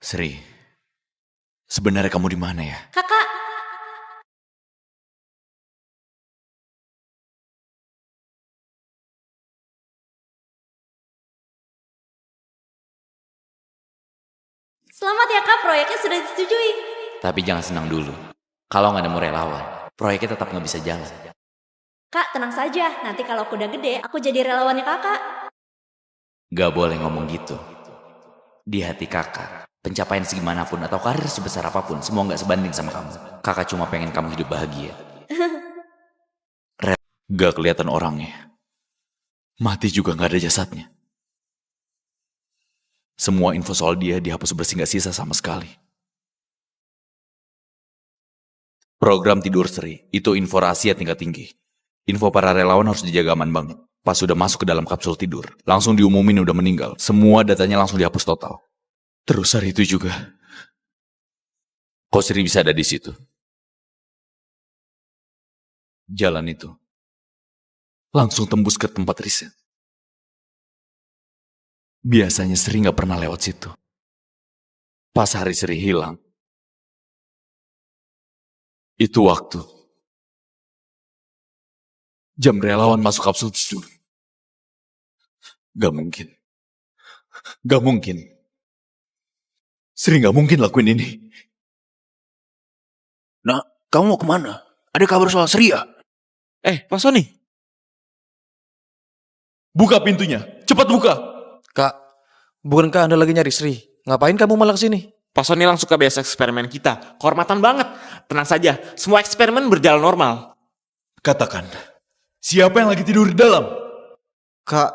Sri, sebenarnya kamu di mana ya? Kakak, selamat ya kak, proyeknya sudah disetujui. Tapi jangan senang dulu. Kalau nggak nemu relawan, proyeknya tetap nggak bisa jalan. Kak, tenang saja. Nanti kalau aku udah gede, aku jadi relawannya kakak. Gak boleh ngomong gitu. Di hati kakak, pencapaian segimanapun atau karir sebesar apapun, semua nggak sebanding sama kamu. Kakak cuma pengen kamu hidup bahagia. Gak kelihatan orangnya. Mati juga gak ada jasadnya. Semua info soal dia dihapus bersih gak sisa sama sekali. Program Tidur Sri, itu info rahasia tingkat tinggi. Info para relawan harus dijaga aman banget. Pas sudah masuk ke dalam kapsul tidur, langsung diumumin udah meninggal. Semua datanya langsung dihapus total. Terus hari itu juga, kok Sri bisa ada di situ? Jalan itu langsung tembus ke tempat riset. Biasanya Sri gak pernah lewat situ. Pas hari Sri hilang, Itu waktu. Jam relawan masuk kapsul tidur. Gak mungkin. Gak mungkin. Sri gak mungkin lakuin ini. Nah, kamu mau kemana? Ada kabar soal Sri ya? Pak Sony. Buka pintunya. Cepat buka. Kak, bukankah Anda lagi nyari Sri? Ngapain kamu malah kesini? Pak Sony langsung ke biasa eksperimen kita. Kehormatan banget. Tenang saja, semua eksperimen berjalan normal. Katakan, siapa yang lagi tidur di dalam? Kak,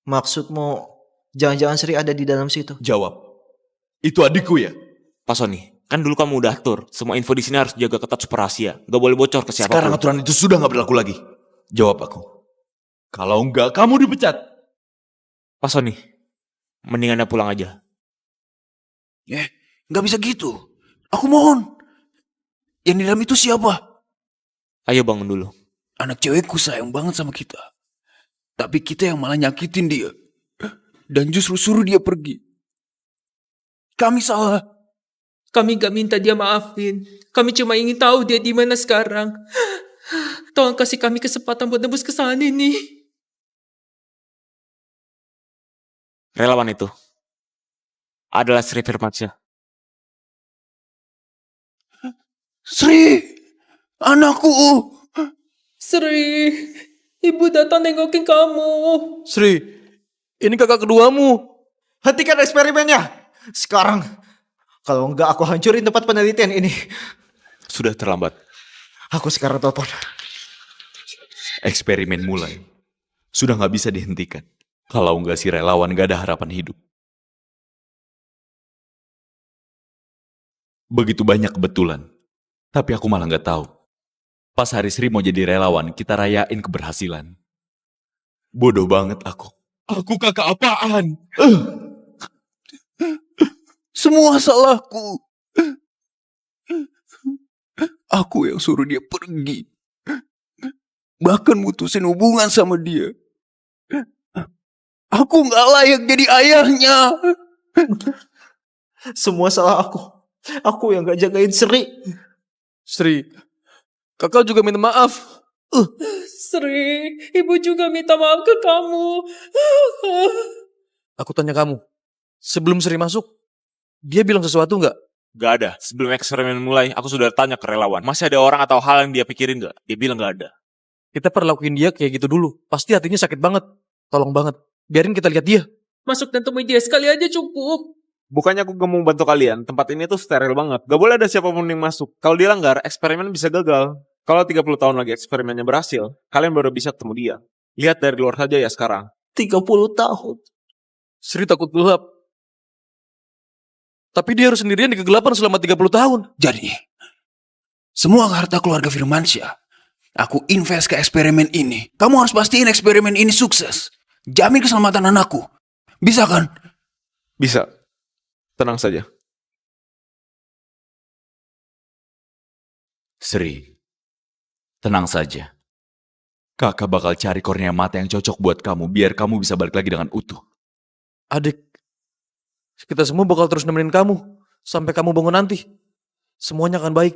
maksudmu jangan-jangan Sri ada di dalam situ? Jawab. Itu adikku ya? Pak Sony, kan dulu kamu udah atur. Semua info di sini harus jaga ketat super rahasia. Gak boleh bocor ke siapapun. Sekarang aturan itu sudah gak berlaku lagi. Jawab aku. Kalau enggak, kamu dipecat. Pak Sony, mending Anda pulang aja. Gak bisa gitu. Aku mohon. Yang di dalam itu siapa? Ayo bangun dulu. Anak cewekku sayang banget sama kita. Tapi kita yang malah nyakitin dia. Dan justru suruh dia pergi. Kami salah. Kami gak minta dia maafin. Kami cuma ingin tahu dia di mana sekarang. Tolong kasih kami kesempatan buat tembus kesalahan ini. Relawan itu adalah Sri Firmansyah. Sri, anakku. Sri, ibu datang nengokin kamu. Sri, ini kakak keduamu. Hentikan eksperimennya. Sekarang, kalau enggak aku hancurin tempat penelitian ini. Sudah terlambat. Aku sekarang telepon. Eksperimen mulai. Sudah gak bisa dihentikan. Kalau enggak si relawan gak ada harapan hidup. Begitu banyak kebetulan. Tapi aku malah gak tahu. Pas hari Sri mau jadi relawan, kita rayain keberhasilan. Bodoh banget aku. Aku kakak apaan? Semua salahku. Aku yang suruh dia pergi. Bahkan mutusin hubungan sama dia. Aku gak layak jadi ayahnya. Semua salah aku. Aku yang gak jagain Sri. Sri, kakak juga minta maaf. Sri, ibu juga minta maaf ke kamu. Aku tanya kamu, sebelum Sri masuk, dia bilang sesuatu nggak? Gak ada. Sebelum eksperimen mulai, aku sudah tanya ke relawan. Masih ada orang atau hal yang dia pikirin gak? Dia bilang gak ada. Kita perlakuin dia kayak gitu dulu. Pasti hatinya sakit banget. Tolong banget. Biarin kita lihat dia. Masuk dan temui dia sekali aja cukup. Bukannya aku gak mau bantu kalian, tempat ini tuh steril banget. Gak boleh ada siapapun yang masuk. Kalau dia langgar, eksperimen bisa gagal. Kalau 30 tahun lagi eksperimennya berhasil, kalian baru bisa ketemu dia. Lihat dari luar saja ya sekarang. 30 tahun. Sri takut gelap. Tapi dia harus sendirian di kegelapan selama 30 tahun. Jadi, semua harta keluarga Firmansyah, aku invest ke eksperimen ini. Kamu harus pastiin eksperimen ini sukses. Jamin keselamatan anakku. Bisa kan? Bisa. Tenang saja. Sri, tenang saja. Kakak bakal cari kornea mata yang cocok buat kamu, biar kamu bisa balik lagi dengan utuh. Adik, kita semua bakal terus nemenin kamu. Sampai kamu bangun nanti. Semuanya akan baik.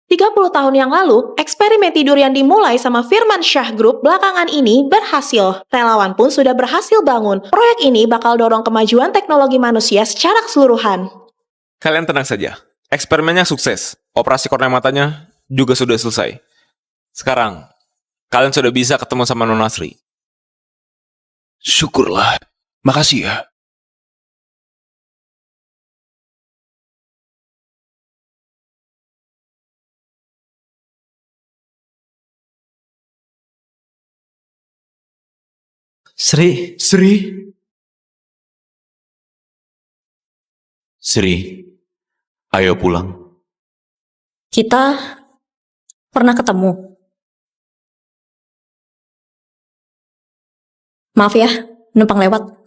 Tiga 30 tahun yang lalu, eksperimen tidur yang dimulai sama Firmansyah Group belakangan ini berhasil. Relawan pun sudah berhasil bangun. Proyek ini bakal dorong kemajuan teknologi manusia secara keseluruhan. Kalian tenang saja. Eksperimennya sukses. Operasi kornea matanya juga sudah selesai. Sekarang, kalian sudah bisa ketemu sama Nona Sri. Syukurlah. Makasih ya. Sri. Sri, ayo pulang. Kita pernah ketemu. Maaf ya, numpang lewat.